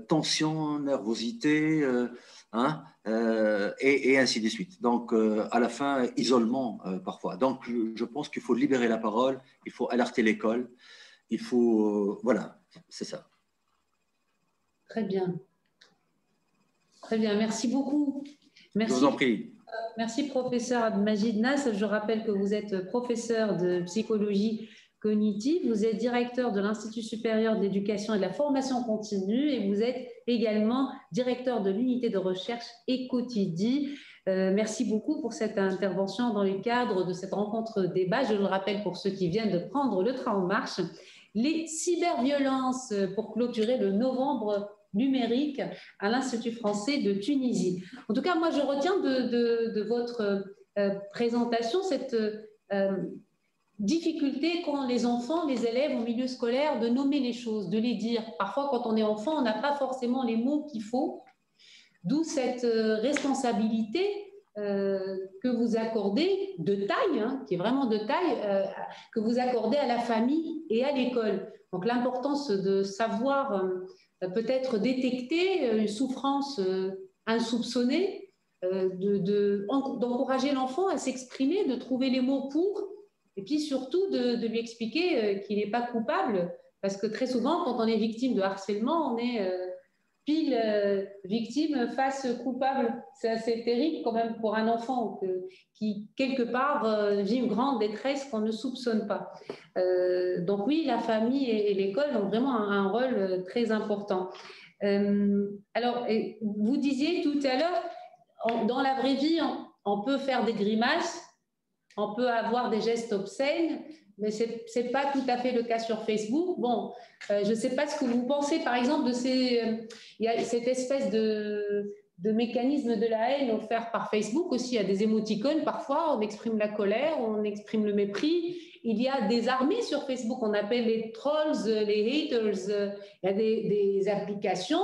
tension, nervosité, et ainsi de suite. Donc, à la fin, isolement parfois. Donc, je pense qu'il faut libérer la parole, il faut alerter l'école, il faut… voilà, c'est ça. Très bien. Très bien, merci beaucoup. Merci. Je vous en prie. Merci, professeur Abdelmajid Nasr. Je rappelle que vous êtes professeur de psychologie cognitive, vous êtes directeur de l'Institut supérieur de l'éducation et de la formation continue et vous êtes également directeur de l'unité de recherche Ecotidi. Merci beaucoup pour cette intervention dans le cadre de cette rencontre débat. Je le rappelle pour ceux qui viennent de prendre le train en marche. Les cyberviolences pour clôturer le novembre numérique à l'Institut français de Tunisie. En tout cas, moi, je retiens de votre présentation cette difficulté qu'ont les enfants, les élèves au milieu scolaire de nommer les choses, de les dire. Parfois, quand on est enfant, on n'a pas forcément les mots qu'il faut, d'où cette responsabilité que vous accordez de taille, qui est vraiment de taille, que vous accordez à la famille et à l'école. Donc, l'importance de savoir peut-être détecter une souffrance insoupçonnée, d'encourager l'enfant à s'exprimer, de trouver les mots pour, et puis surtout de lui expliquer qu'il n'est pas coupable, parce que très souvent, quand on est victime de harcèlement, on est pile victime face coupable. C'est assez terrible quand même pour un enfant qui, quelque part, vit une grande détresse qu'on ne soupçonne pas. Donc oui, la famille et l'école ont vraiment un rôle très important. Alors, vous disiez tout à l'heure, dans la vraie vie, on peut faire des grimaces, on peut avoir des gestes obscènes, mais ce n'est pas tout à fait le cas sur Facebook. Bon, je ne sais pas ce que vous pensez, par exemple, de il y a cette espèce de mécanisme de la haine offert par Facebook aussi. Il y a des émoticônes, parfois, on exprime la colère, on exprime le mépris. Il y a des armées sur Facebook, on appelle les trolls, les haters. Il y a des applications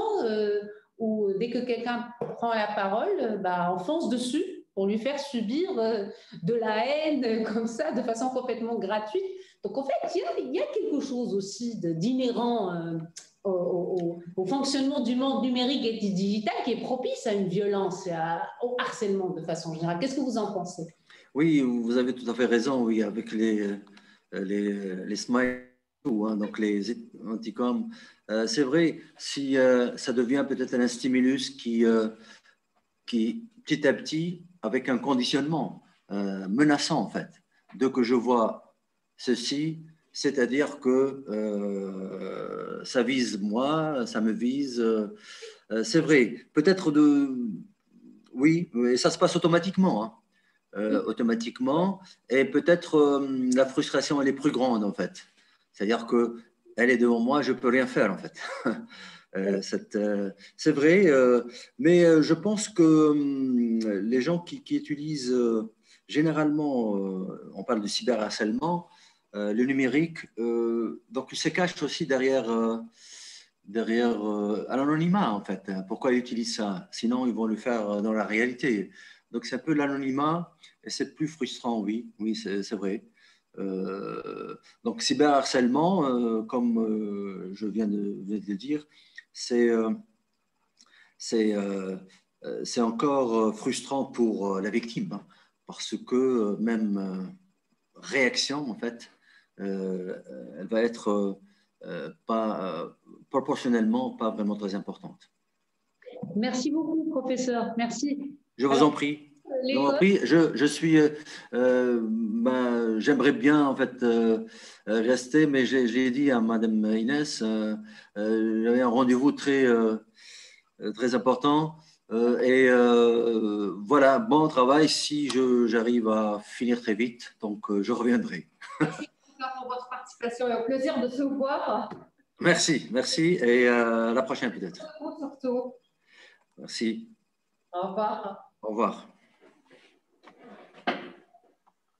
où dès que quelqu'un prend la parole, on fonce dessus pour lui faire subir de la haine comme ça, de façon complètement gratuite. Donc en fait, il y a quelque chose aussi d'inhérent au fonctionnement du monde numérique et digital qui est propice à une violence et au harcèlement de façon générale. Qu'est-ce que vous en pensez? Oui, vous avez tout à fait raison, oui, avec les smileys, donc les anticoms. C'est vrai, si ça devient peut-être un stimulus qui, petit à petit, avec un conditionnement menaçant, en fait, dès que je vois ceci, c'est-à-dire que ça vise moi, ça me vise. C'est vrai, peut-être oui, et ça se passe automatiquement, automatiquement, et peut-être la frustration, elle est plus grande, en fait. C'est-à-dire qu'elle est devant moi, je ne peux rien faire, en fait. C'est vrai, mais je pense que les gens qui utilisent généralement, on parle de cyberharcèlement, le numérique, donc ils se cachent aussi derrière l'anonymat, en fait. Pourquoi ils utilisent ça? Sinon, ils vont le faire dans la réalité. Donc, c'est un peu l'anonymat et c'est plus frustrant, oui, c'est vrai. Donc, cyberharcèlement, comme je viens de le dire, c'est encore frustrant pour la victime, parce que même réaction, en fait, elle va être proportionnellement pas vraiment très importante. Merci beaucoup, professeur. Merci. Je vous en prie. Je suis, j'aimerais bien en fait rester, mais j'ai dit à Madame Inès, j'avais un rendez-vous très important et voilà, bon travail si j'arrive à finir très vite, donc je reviendrai. Merci pour votre participation et au plaisir de se voir. Merci et à la prochaine peut-être. Surtout. Merci. Au revoir. Au revoir.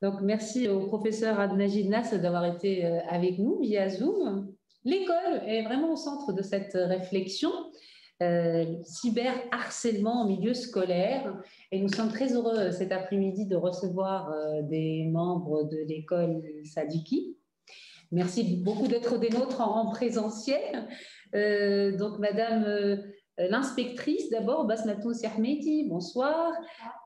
Donc, merci au professeur Abdelmajid Nasser d'avoir été avec nous via Zoom. L'école est vraiment au centre de cette réflexion. Cyberharcèlement en milieu scolaire. Et nous sommes très heureux cet après-midi de recevoir des membres de l'école Sadiki. Merci beaucoup d'être des nôtres en présentiel. Donc, Madame l'inspectrice, d'abord, Basmatou Sermedi, bonsoir.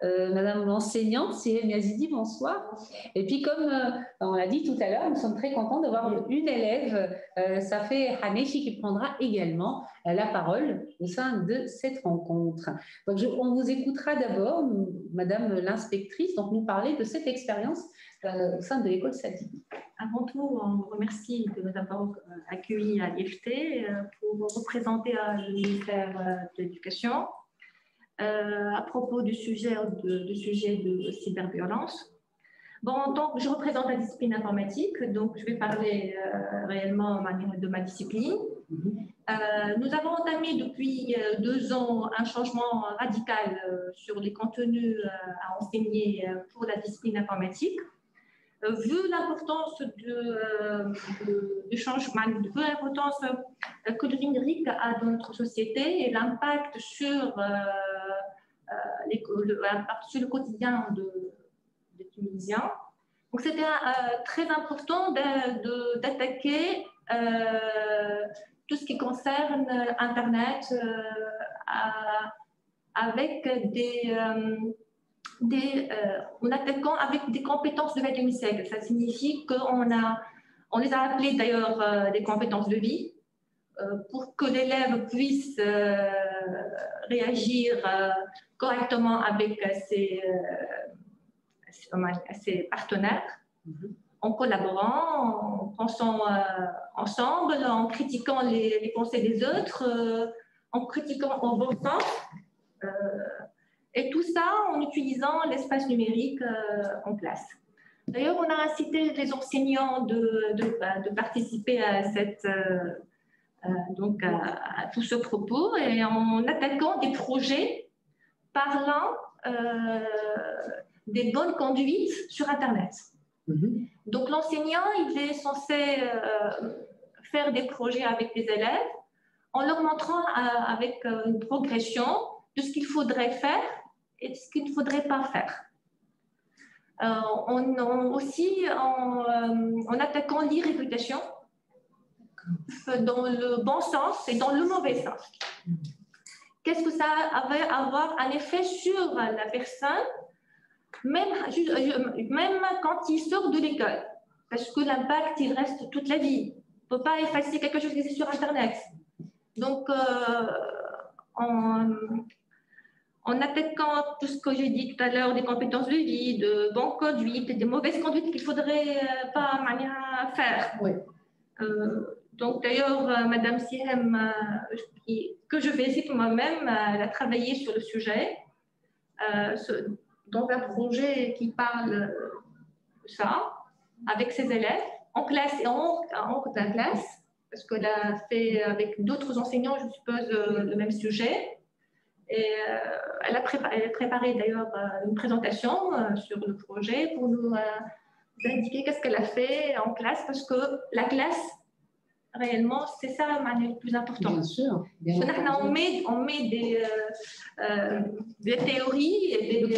Madame l'enseignante, Sihem Yazidi, bonsoir. Et puis, comme on l'a dit tout à l'heure, nous sommes très contents d'avoir une élève, Safé Haneshi, qui prendra également la parole au sein de cette rencontre. Donc, on vous écoutera d'abord, Madame l'inspectrice, donc nous parler de cette expérience au sein de l'école Sadiki. Avant tout, on vous remercie de nous avoir accueillis à l'IFT pour représenter le ministère de l'Éducation à propos du sujet de cyberviolence. Bon, donc, je représente la discipline informatique, donc je vais parler réellement de ma discipline. Nous avons entamé depuis 2 ans un changement radical sur les contenus à enseigner pour la discipline informatique. Vu l'importance du changement, vu l'importance que le numérique a dans notre société et l'impact sur le quotidien des Tunisiens. Donc, c'était très important d'attaquer tout ce qui concerne Internet avec en attaquant avec des compétences du XXe siècle. Ça signifie on les a appelées d'ailleurs des compétences de vie pour que l'élève puisse réagir correctement avec ses partenaires, en collaborant, en pensant ensemble, en critiquant les pensées des autres, en critiquant en bon sens. Et tout ça en utilisant l'espace numérique en classe. D'ailleurs, on a incité les enseignants de participer à à tout ce propos et en attaquant des projets parlant des bonnes conduites sur Internet. Donc, l'enseignant, il est censé faire des projets avec les élèves en leur montrant avec une progression de ce qu'il faudrait faire et de ce qu'il ne faudrait pas faire. En attaquant l'irréputation dans le bon sens et dans le mauvais sens. Qu'est-ce que ça va avoir un effet sur la personne, même quand il sort de l'école? Parce que l'impact, il reste toute la vie. On ne peut pas effacer quelque chose qui est sur Internet. Donc, en attaquant tout ce que j'ai dit tout à l'heure, des compétences de vie, de bonnes conduites, des mauvaises conduites qu'il ne faudrait pas faire. Oui. Donc d'ailleurs, Madame Sihem, que je félicite moi-même, elle a travaillé sur le sujet, dans un projet qui parle de ça, avec ses élèves, en classe et en classe, parce qu'elle a fait avec d'autres enseignants, je suppose, le même sujet. Et elle a préparé d'ailleurs une présentation sur le projet pour nous indiquer qu'est-ce qu'elle a fait en classe, parce que la classe, réellement, c'est ça le plus important. Bien sûr. On met des théories, et le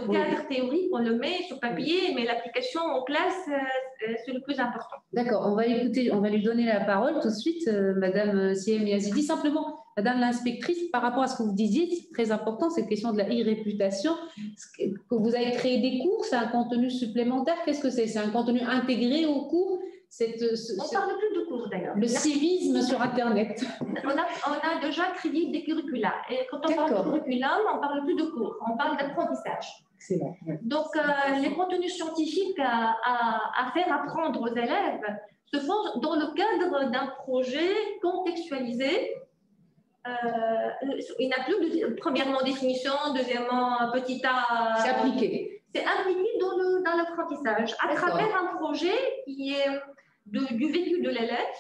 cadre théorique, on le met sur papier, mais l'application en classe, c'est le plus important. D'accord, on va lui donner la parole tout de suite, Madame Sihem Yazidi. Simplement, Madame l'inspectrice, par rapport à ce que vous disiez, c'est très important, cette question de la e-réputation, que vous avez créé des cours, c'est un contenu supplémentaire, qu'est-ce que c'est? C'est un contenu intégré au cours? On ne parle plus de cours d'ailleurs. Le civisme sur Internet. On a déjà créé des curricula. Et quand on parle de curriculum, on ne parle plus de cours, on parle d'apprentissage. Excellent. Ouais. Donc, les contenus scientifiques à faire apprendre aux élèves se font dans le cadre d'un projet contextualisé. Il n'y a plus de premièrement définition, deuxièmement petit a. C'est appliqué. C'est appliqué dans l'apprentissage à travers un projet qui est du vécu de l'élève,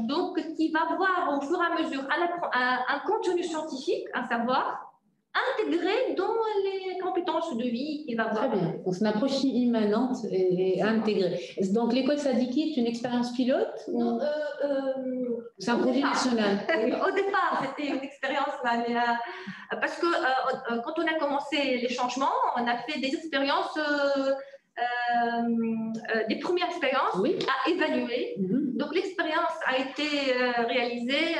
donc qui va voir au fur et à mesure un contenu scientifique, un savoir, intégré dans les compétences tranche de vie qu'il va avoir. Très bien. Donc, c'est une approche immanente et intégrée. Donc, l'école Sadiki est une expérience pilote ou... c'est un projet national? Au départ, c'était une expérience, parce que quand on a commencé les changements, on a fait des expériences, des premières expériences à évaluer. Donc, l'expérience a été réalisée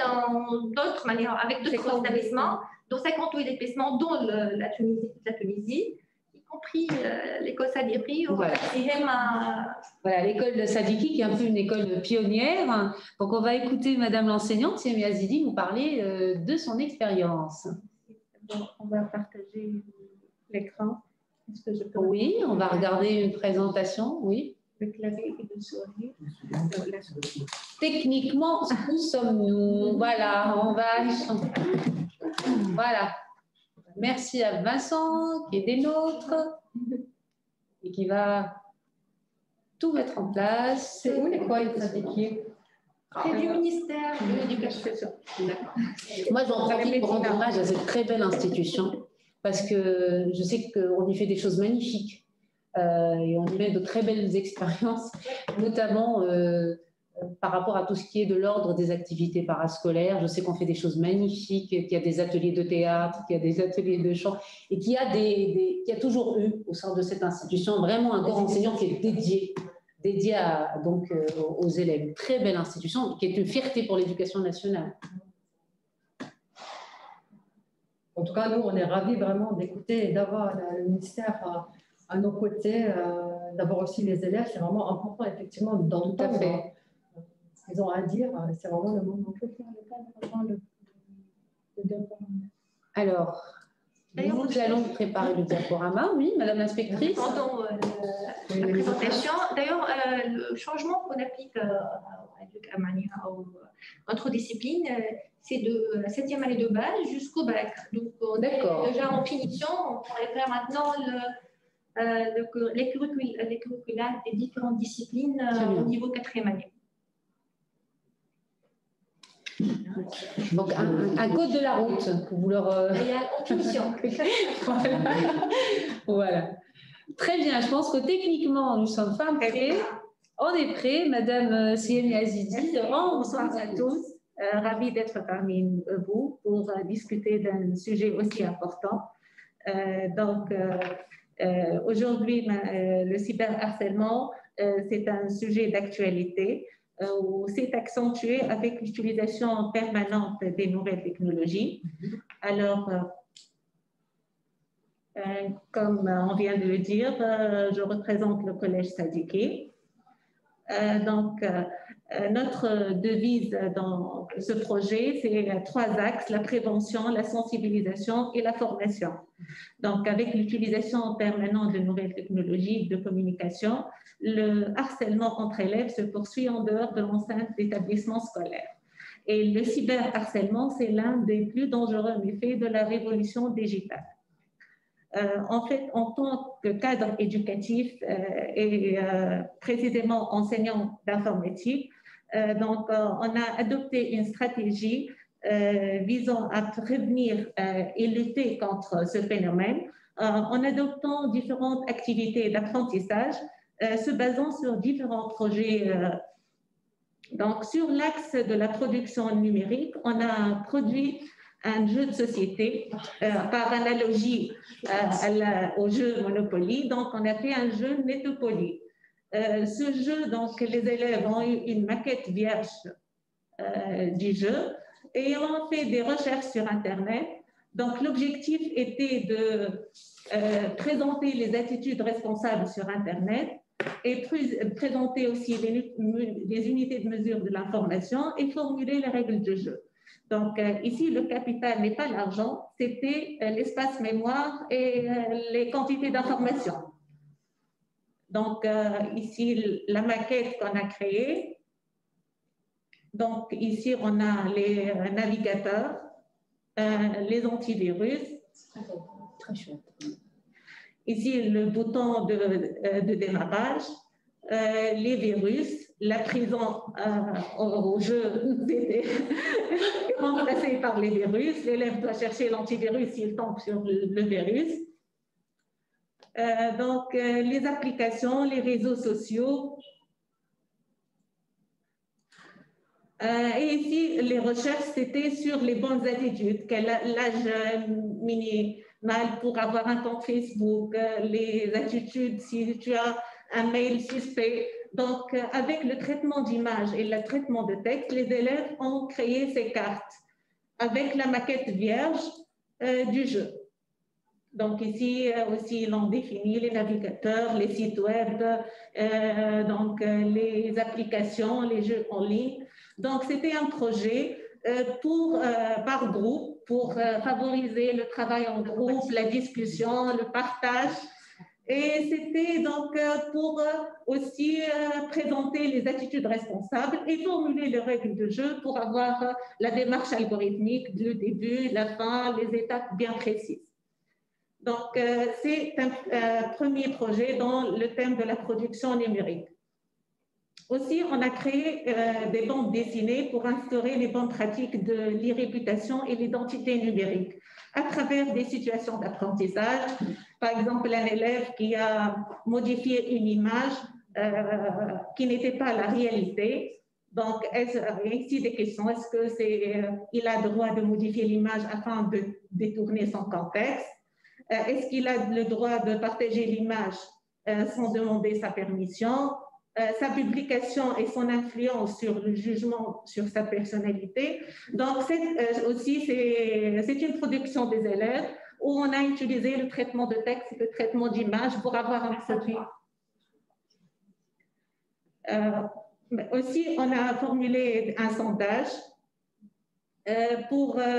d'autres manières, avec d'autres établissements, dont 58 établissements, dont la Tunisie, y compris l'école Sadiki. Voilà, l'école de Sadiki, qui est un peu une école pionnière. Donc, on va écouter Madame l'enseignante, Siam Yazidi, nous parler de son expérience. On va partager l'écran. Est-ce que je peux... Oui, on va regarder une présentation, oui. Le clavier et le souris. Techniquement, où sommes-nous? Voilà, on va échanger. Voilà. Merci à Vincent, qui est des nôtres, et qui va tout mettre en place. C'est où l'école Sadiki? C'est du ministère de l'Éducation. Moi, j'en profite pour rendre hommage à cette très belle institution, parce que je sais qu'on y fait des choses magnifiques et on y met de très belles expériences, notamment par rapport à tout ce qui est de l'ordre des activités parascolaires. Je sais qu'on fait des choses magnifiques, qu'il y a des ateliers de théâtre, qu'il y a des ateliers de chant, et qu'il y a toujours eu au sein de cette institution vraiment un corps enseignant qui est dédié aux élèves. Très belle institution, qui est une fierté pour l'éducation nationale. En tout cas, nous, on est ravis vraiment d'écouter et d'avoir le ministère à nos côtés, d'avoir aussi les élèves. C'est vraiment important, effectivement, d'entendre ce qu'ils ont à dire. C'est vraiment le moment. Alors, nous allons préparer le diaporama. Oui, Madame l'inspectrice. Pendant la présentation. D'ailleurs, le changement qu'on applique entre disciplines, c'est de la 7e année de base jusqu'au bac. Donc, on est déjà en finition. On pourrait faire maintenant les curricula des différentes disciplines au niveau 4e année. Donc, un code de la route que vous leur... Il y a en finition. Voilà. Très bien. Je pense que techniquement, nous sommes prêts. On est prêts. Madame Siam Yazidi. Bonsoir à tous. Ravie d'être parmi vous pour discuter d'un sujet aussi important. Aujourd'hui, le cyberharcèlement, c'est un sujet d'actualité où c'est accentué avec l'utilisation permanente des nouvelles technologies. Alors, comme on vient de le dire, je représente le collège Sadiki. Notre devise dans ce projet, c'est 3 axes: la prévention, la sensibilisation et la formation. Donc, avec l'utilisation permanente de nouvelles technologies de communication, le harcèlement entre élèves se poursuit en dehors de l'enceinte d'établissements scolaires. Et le cyberharcèlement, c'est l'un des plus dangereux méfaits de la révolution digitale. En fait, en tant que cadre éducatif et précisément enseignant d'informatique, on a adopté une stratégie visant à prévenir et lutter contre ce phénomène en adoptant différentes activités d'apprentissage se basant sur différents projets. Donc, sur l'axe de la production numérique, on a produit un jeu de société par analogie au jeu Monopoly. Donc, on a fait un jeu Netopoly. Ce jeu, donc, les élèves ont eu une maquette vierge du jeu et ont fait des recherches sur Internet. Donc, l'objectif était de présenter les attitudes responsables sur Internet et présenter aussi les unités de mesure de l'information et formuler les règles du jeu. Donc, ici, le capital n'est pas l'argent, c'était l'espace mémoire et les quantités d'information. Donc, ici, la maquette qu'on a créée. Donc, ici, on a les navigateurs, les antivirus. Très chouette. Ici, le bouton de démarrage, les virus, la prison au jeu était remplacée par les virus. L'élève doit chercher l'antivirus s'il tombe sur le virus. Donc, les applications, les réseaux sociaux. Et ici, les recherches, c'était sur les bonnes attitudes, l'âge minimal pour avoir un compte Facebook, les attitudes si tu as un mail suspect. Donc, avec le traitement d'image et le traitement de texte, les élèves ont créé ces cartes avec la maquette vierge du jeu. Donc, ici aussi, ils ont défini les navigateurs, les sites web, donc les applications, les jeux en ligne. Donc, c'était un projet par groupe pour favoriser le travail en groupe, la discussion, le partage. Et c'était donc pour aussi présenter les attitudes responsables et formuler les règles de jeu pour avoir la démarche algorithmique, le début, la fin, les étapes bien précises. Donc, c'est un premier projet dans le thème de la production numérique. Aussi, on a créé des bandes dessinées pour instaurer les bonnes pratiques de l'irréputation et l'identité numérique à travers des situations d'apprentissage. Par exemple, un élève qui a modifié une image qui n'était pas la réalité. Donc, ici des questions. Est-ce qu'il a le droit de modifier l'image afin de détourner son contexte? Est-ce qu'il a le droit de partager l'image sans demander sa permission? Sa publication et son influence sur le jugement sur sa personnalité. Donc, aussi, c'est une production des élèves où on a utilisé le traitement de texte et le traitement d'image pour avoir un produit. Aussi, on a formulé un sondage.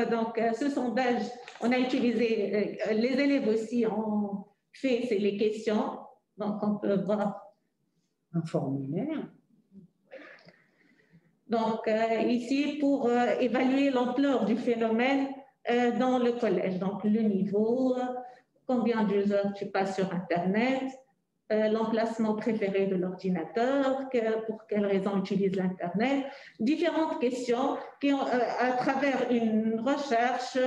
Donc, ce sondage, on a utilisé, les élèves aussi ont fait les questions. Donc, on peut voir un formulaire. Donc, ici, pour évaluer l'ampleur du phénomène dans le collège. Donc, le niveau, combien d'heures tu passes sur Internet, l'emplacement préféré de l'ordinateur, pour quelles raisons utilise l'Internet, différentes questions qui ont, à travers une recherche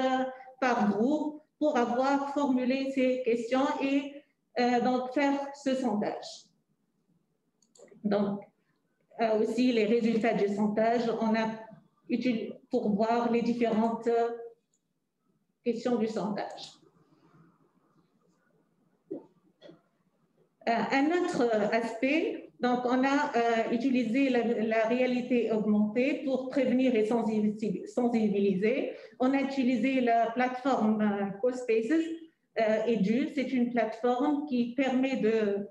par groupe pour avoir formulé ces questions et donc faire ce sondage. Donc, aussi les résultats du sondage, on a utilisé pour voir les différentes questions du sondage. Un autre aspect, donc on a utilisé la réalité augmentée pour prévenir et sensibiliser. On a utilisé la plateforme CoSpaces Edu. C'est une plateforme qui permet de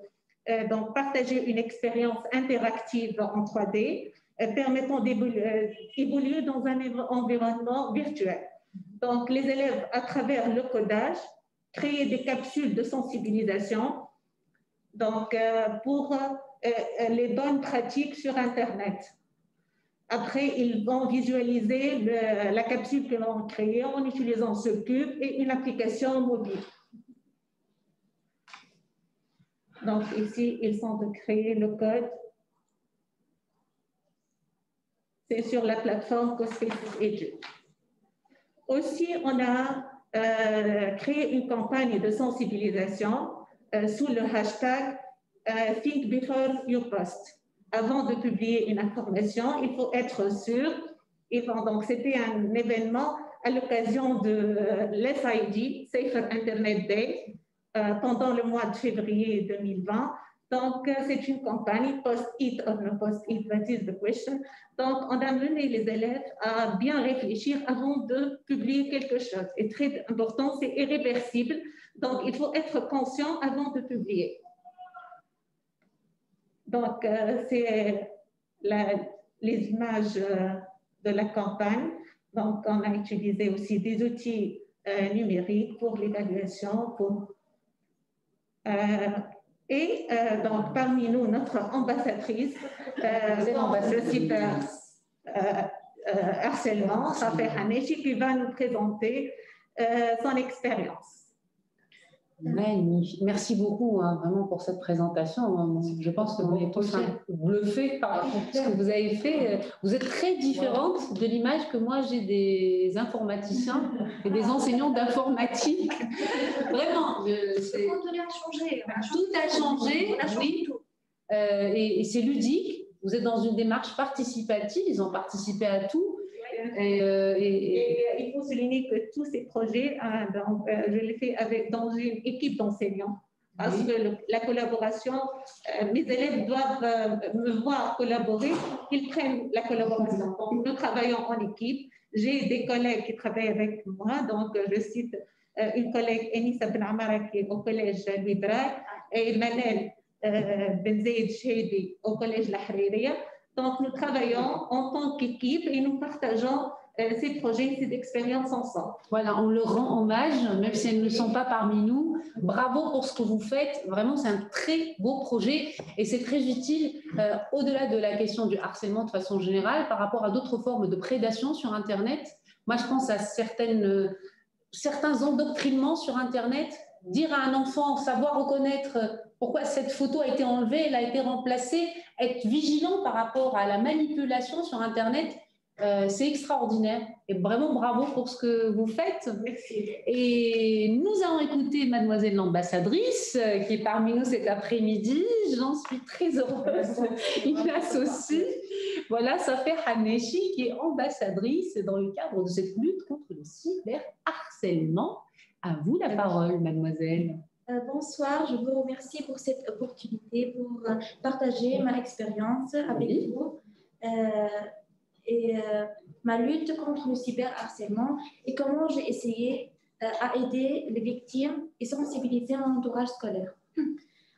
donc partager une expérience interactive en 3D permettant d'évoluer dans un environnement virtuel. Donc, les élèves, à travers le codage, créent des capsules de sensibilisation donc, pour les bonnes pratiques sur Internet. Après, ils vont visualiser la capsule que l'on a créée en utilisant ce cube et une application mobile. Donc, ici, ils sont de créer le code. C'est sur la plateforme CoSpaces Edu. Aussi, on a créé une campagne de sensibilisation sous le hashtag Think Before You Post. Avant de publier une information, il faut être sûr. Et donc, c'était un événement à l'occasion de l'SID, Safer Internet Day, pendant le mois de février 2020. Donc, c'est une campagne post-it or no post-it, that is the question. Donc, on a mené les élèves à bien réfléchir avant de publier quelque chose. Et très important, c'est irréversible. Donc, il faut être conscient avant de publier. Donc, c'est les images de la campagne. Donc, on a utilisé aussi des outils numériques pour l'évaluation, donc, parmi nous, notre ambassadrice le cyber harcèlement, Safia Hanechi, qui va nous présenter son expérience. Magnifique. Merci beaucoup vraiment pour cette présentation. Je pense que vous êtes tous bluffés par ce que vous avez fait. Vous êtes très différente de l'image que moi j'ai des informaticiens et des enseignants d'informatique. Vraiment. Tout a changé. Oui. Et c'est ludique. Vous êtes dans une démarche participative. Ils ont participé à tout. Et il faut souligner que tous ces projets, je les fais dans une équipe d'enseignants. Parce que la collaboration, mes élèves doivent me voir collaborer, ils prennent la collaboration. Donc, nous travaillons en équipe. J'ai des collègues qui travaillent avec moi. Donc, je cite une collègue, Enissa Ben Amara, qui est au collège Louis Braille, et Manel Ben Zaid Chedi au collège La Haririya. Donc, nous travaillons en tant qu'équipe et nous partageons ces projets, ces expériences ensemble. Voilà, on leur rend hommage, même si elles ne sont pas parmi nous. Bravo pour ce que vous faites. Vraiment, c'est un très beau projet et c'est très utile au-delà de la question du harcèlement de façon générale par rapport à d'autres formes de prédation sur Internet. Moi, je pense à certains endoctrinements sur Internet. Dire à un enfant, savoir reconnaître pourquoi cette photo a été enlevée, elle a été remplacée, être vigilant par rapport à la manipulation sur Internet, c'est extraordinaire. Et vraiment bravo pour ce que vous faites. Merci. Et nous allons écouter mademoiselle l'ambassadrice qui est parmi nous cet après-midi. J'en suis très heureuse. Inas aussi. Voilà, ça fait Haneshi qui est ambassadrice dans le cadre de cette lutte contre le cyberharcèlement. À vous la parole, mademoiselle. Bonsoir, je vous remercie pour cette opportunité pour partager ma expérience avec vous et ma lutte contre le cyberharcèlement et comment j'ai essayé à aider les victimes et sensibiliser mon entourage scolaire.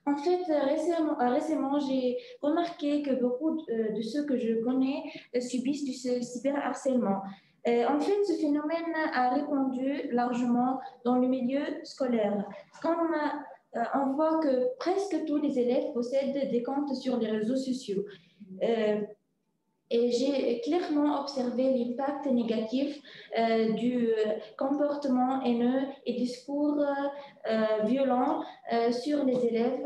En fait, récemment, j'ai remarqué que beaucoup de ceux que je connais subissent du cyberharcèlement. En fait, ce phénomène a répandu largement dans le milieu scolaire. Comme on voit que presque tous les élèves possèdent des comptes sur les réseaux sociaux. Et j'ai clairement observé l'impact négatif du comportement haineux et discours violents sur les élèves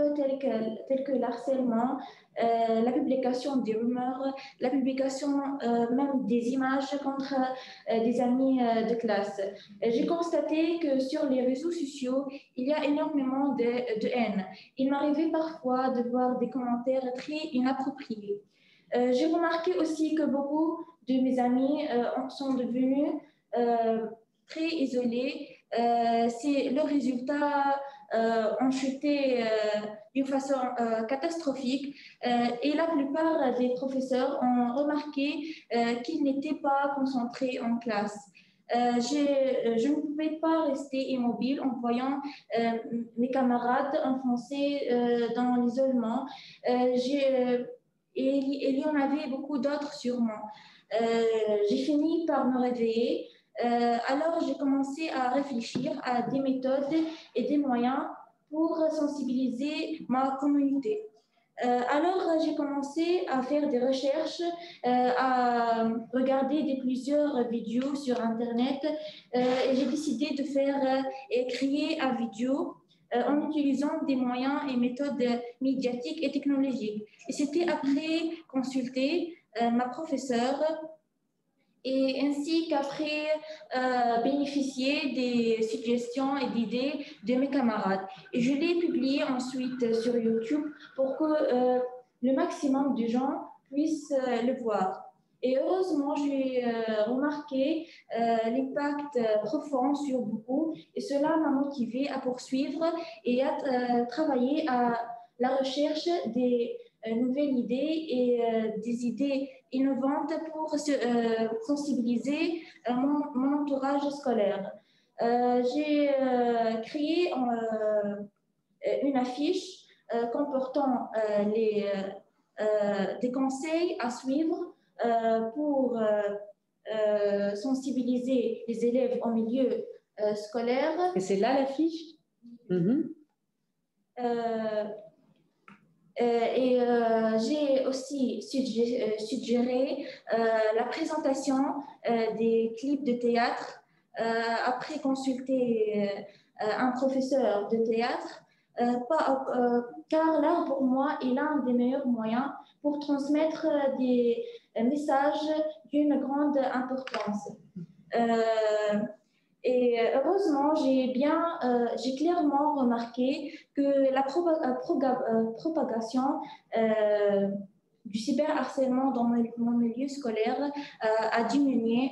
tels que l'harcèlement, la publication des rumeurs, la publication même des images contre des amis de classe. J'ai constaté que sur les réseaux sociaux, il y a énormément de haine. Il m'arrivait parfois de voir des commentaires très inappropriés. J'ai remarqué aussi que beaucoup de mes amis sont devenus très isolés. Leurs résultats ont chuté d'une façon catastrophique et la plupart des professeurs ont remarqué qu'ils n'étaient pas concentrés en classe. Je ne pouvais pas rester immobile en voyant mes camarades enfoncés dans l'isolement. Et il y en avait beaucoup d'autres sûrement. J'ai fini par me réveiller. Alors, j'ai commencé à réfléchir à des méthodes et des moyens pour sensibiliser ma communauté. Alors, j'ai commencé à faire des recherches, à regarder plusieurs vidéos sur Internet et j'ai décidé de faire et créer une vidéo en utilisant des moyens et méthodes médiatiques et technologiques. Et c'était après consulter ma professeure et ainsi qu'après bénéficier des suggestions et d'idées de mes camarades. Et je l'ai publié ensuite sur YouTube pour que le maximum de gens puissent le voir. Et heureusement, j'ai remarqué l'impact profond sur beaucoup et cela m'a motivé à poursuivre et à travailler à la recherche des nouvelles idées et des idées innovantes pour sensibiliser mon entourage scolaire. J'ai créé une affiche comportant des conseils à suivre pour sensibiliser les élèves en milieu scolaire. Et c'est là l'affiche. J'ai aussi suggéré la présentation des clips de théâtre après consulter un professeur de théâtre, car l'art, pour moi, est l'un des meilleurs moyens pour transmettre des messages d'une grande importance. Et heureusement, j'ai clairement remarqué que la propagation du cyberharcèlement dans mon milieu scolaire a diminué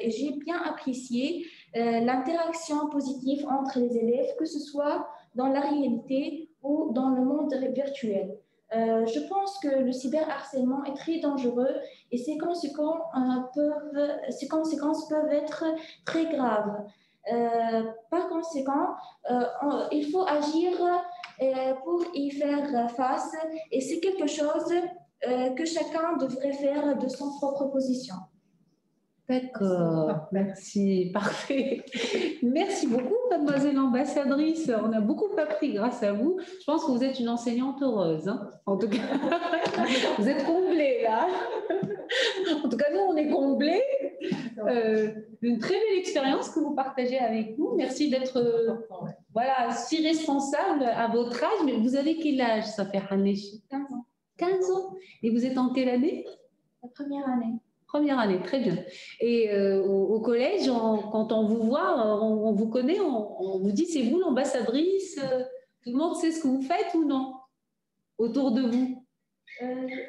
et j'ai bien apprécié l'interaction positive entre les élèves, que ce soit dans la réalité ou dans le monde virtuel. Je pense que le cyberharcèlement est très dangereux et ses conséquences peuvent être très graves. Par conséquent, il faut agir pour y faire face et c'est quelque chose que chacun devrait faire de son propre position. D'accord, merci, parfait. Merci beaucoup, mademoiselle l'ambassadrice. On a beaucoup appris grâce à vous. Je pense que vous êtes une enseignante heureuse, hein. En tout cas, vous êtes comblée là. En tout cas, nous, on est comblés. Une très belle expérience que vous partagez avec nous. Merci d'être voilà, si responsable à votre âge. Mais vous avez quel âge, ça fait 15 ans. 15 ans. Et vous êtes en quelle année? La première année. Première année, très bien. Et au collège, quand on vous voit, on vous connaît, on vous dit c'est vous l'ambassadrice, tout le monde sait ce que vous faites ou non autour de vous?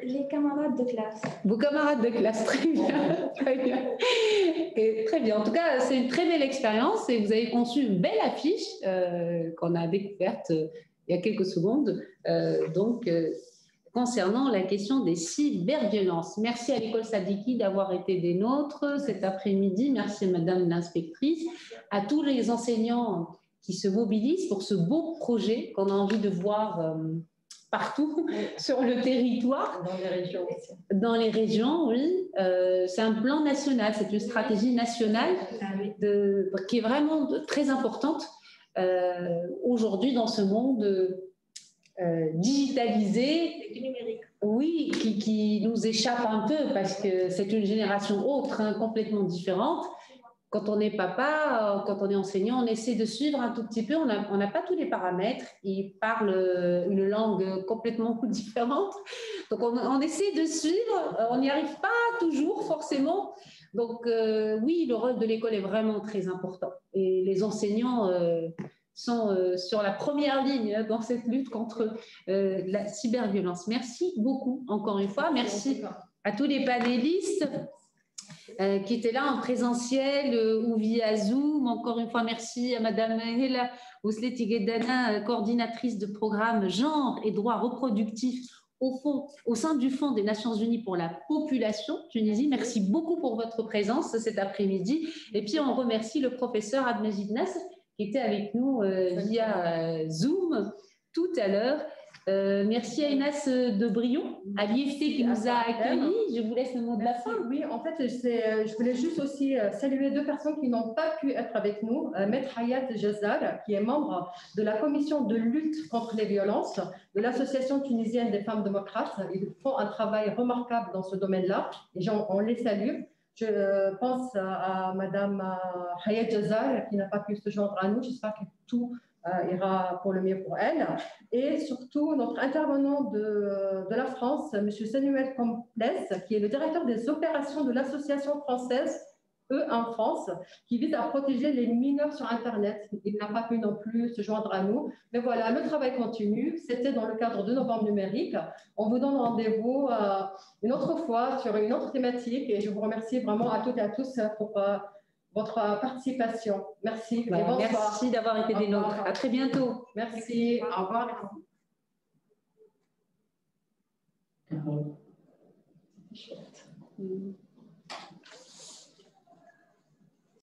Les camarades de classe. Vos camarades de classe, très bien. Très bien. Et très bien. En tout cas, c'est une très belle expérience et vous avez conçu une belle affiche qu'on a découverte il y a quelques secondes. Concernant la question des cyberviolences. Merci à l'école Sadiki d'avoir été des nôtres cet après-midi. Merci à madame l'inspectrice, à tous les enseignants qui se mobilisent pour ce beau projet qu'on a envie de voir partout sur le territoire. Dans les régions aussi. Dans les régions, oui. C'est un plan national, c'est une stratégie nationale qui est vraiment très importante aujourd'hui dans ce monde digitalisé, numérique. Oui, qui nous échappe un peu parce que c'est une génération autre, hein, complètement différente. Quand on est papa, quand on est enseignant, on essaie de suivre un tout petit peu. On n'a pas tous les paramètres. Ils parlent une langue complètement différente. Donc, on essaie de suivre. On n'y arrive pas toujours, forcément. Donc, oui, le rôle de l'école est vraiment très important. Et les enseignants sont sur la première ligne dans cette lutte contre la cyberviolence. Merci beaucoup, encore une fois. Merci à tous les panélistes qui étaient là en présentiel ou via Zoom. Encore une fois, merci à Madame Hela Ousletigedana, coordinatrice de programme Genre et droits reproductifs au sein du Fonds des Nations Unies pour la population Tunisie. Merci beaucoup pour votre présence cet après-midi. Et puis, on remercie le professeur Abdelmajid Nasser qui était avec nous via Zoom tout à l'heure. Merci à Inès de Brion, à l'IFT qui nous a accueillis. Je vous laisse le mot de la fin. Oui, en fait, je voulais juste aussi saluer deux personnes qui n'ont pas pu être avec nous. Maître Hayat Jazal, qui est membre de la commission de lutte contre les violences de l'Association tunisienne des femmes démocrates. Ils font un travail remarquable dans ce domaine-là et on les salue. Je pense à Madame Hayat Jazal qui n'a pas pu se joindre à nous. J'espère que tout ira pour le mieux pour elle. Et surtout, notre intervenant de la France, M. Samuel Complaise, qui est le directeur des opérations de l'Association française, en France, qui vise à protéger les mineurs sur Internet. Il n'a pas pu non plus se joindre à nous. Mais voilà, le travail continue. C'était dans le cadre de Novembre numérique. On vous donne rendez-vous une autre fois sur une autre thématique. Et je vous remercie vraiment à toutes et à tous pour votre participation. Merci. Et bonsoir. Merci d'avoir été des nôtres. À très bientôt. Merci. Au revoir. Chouette.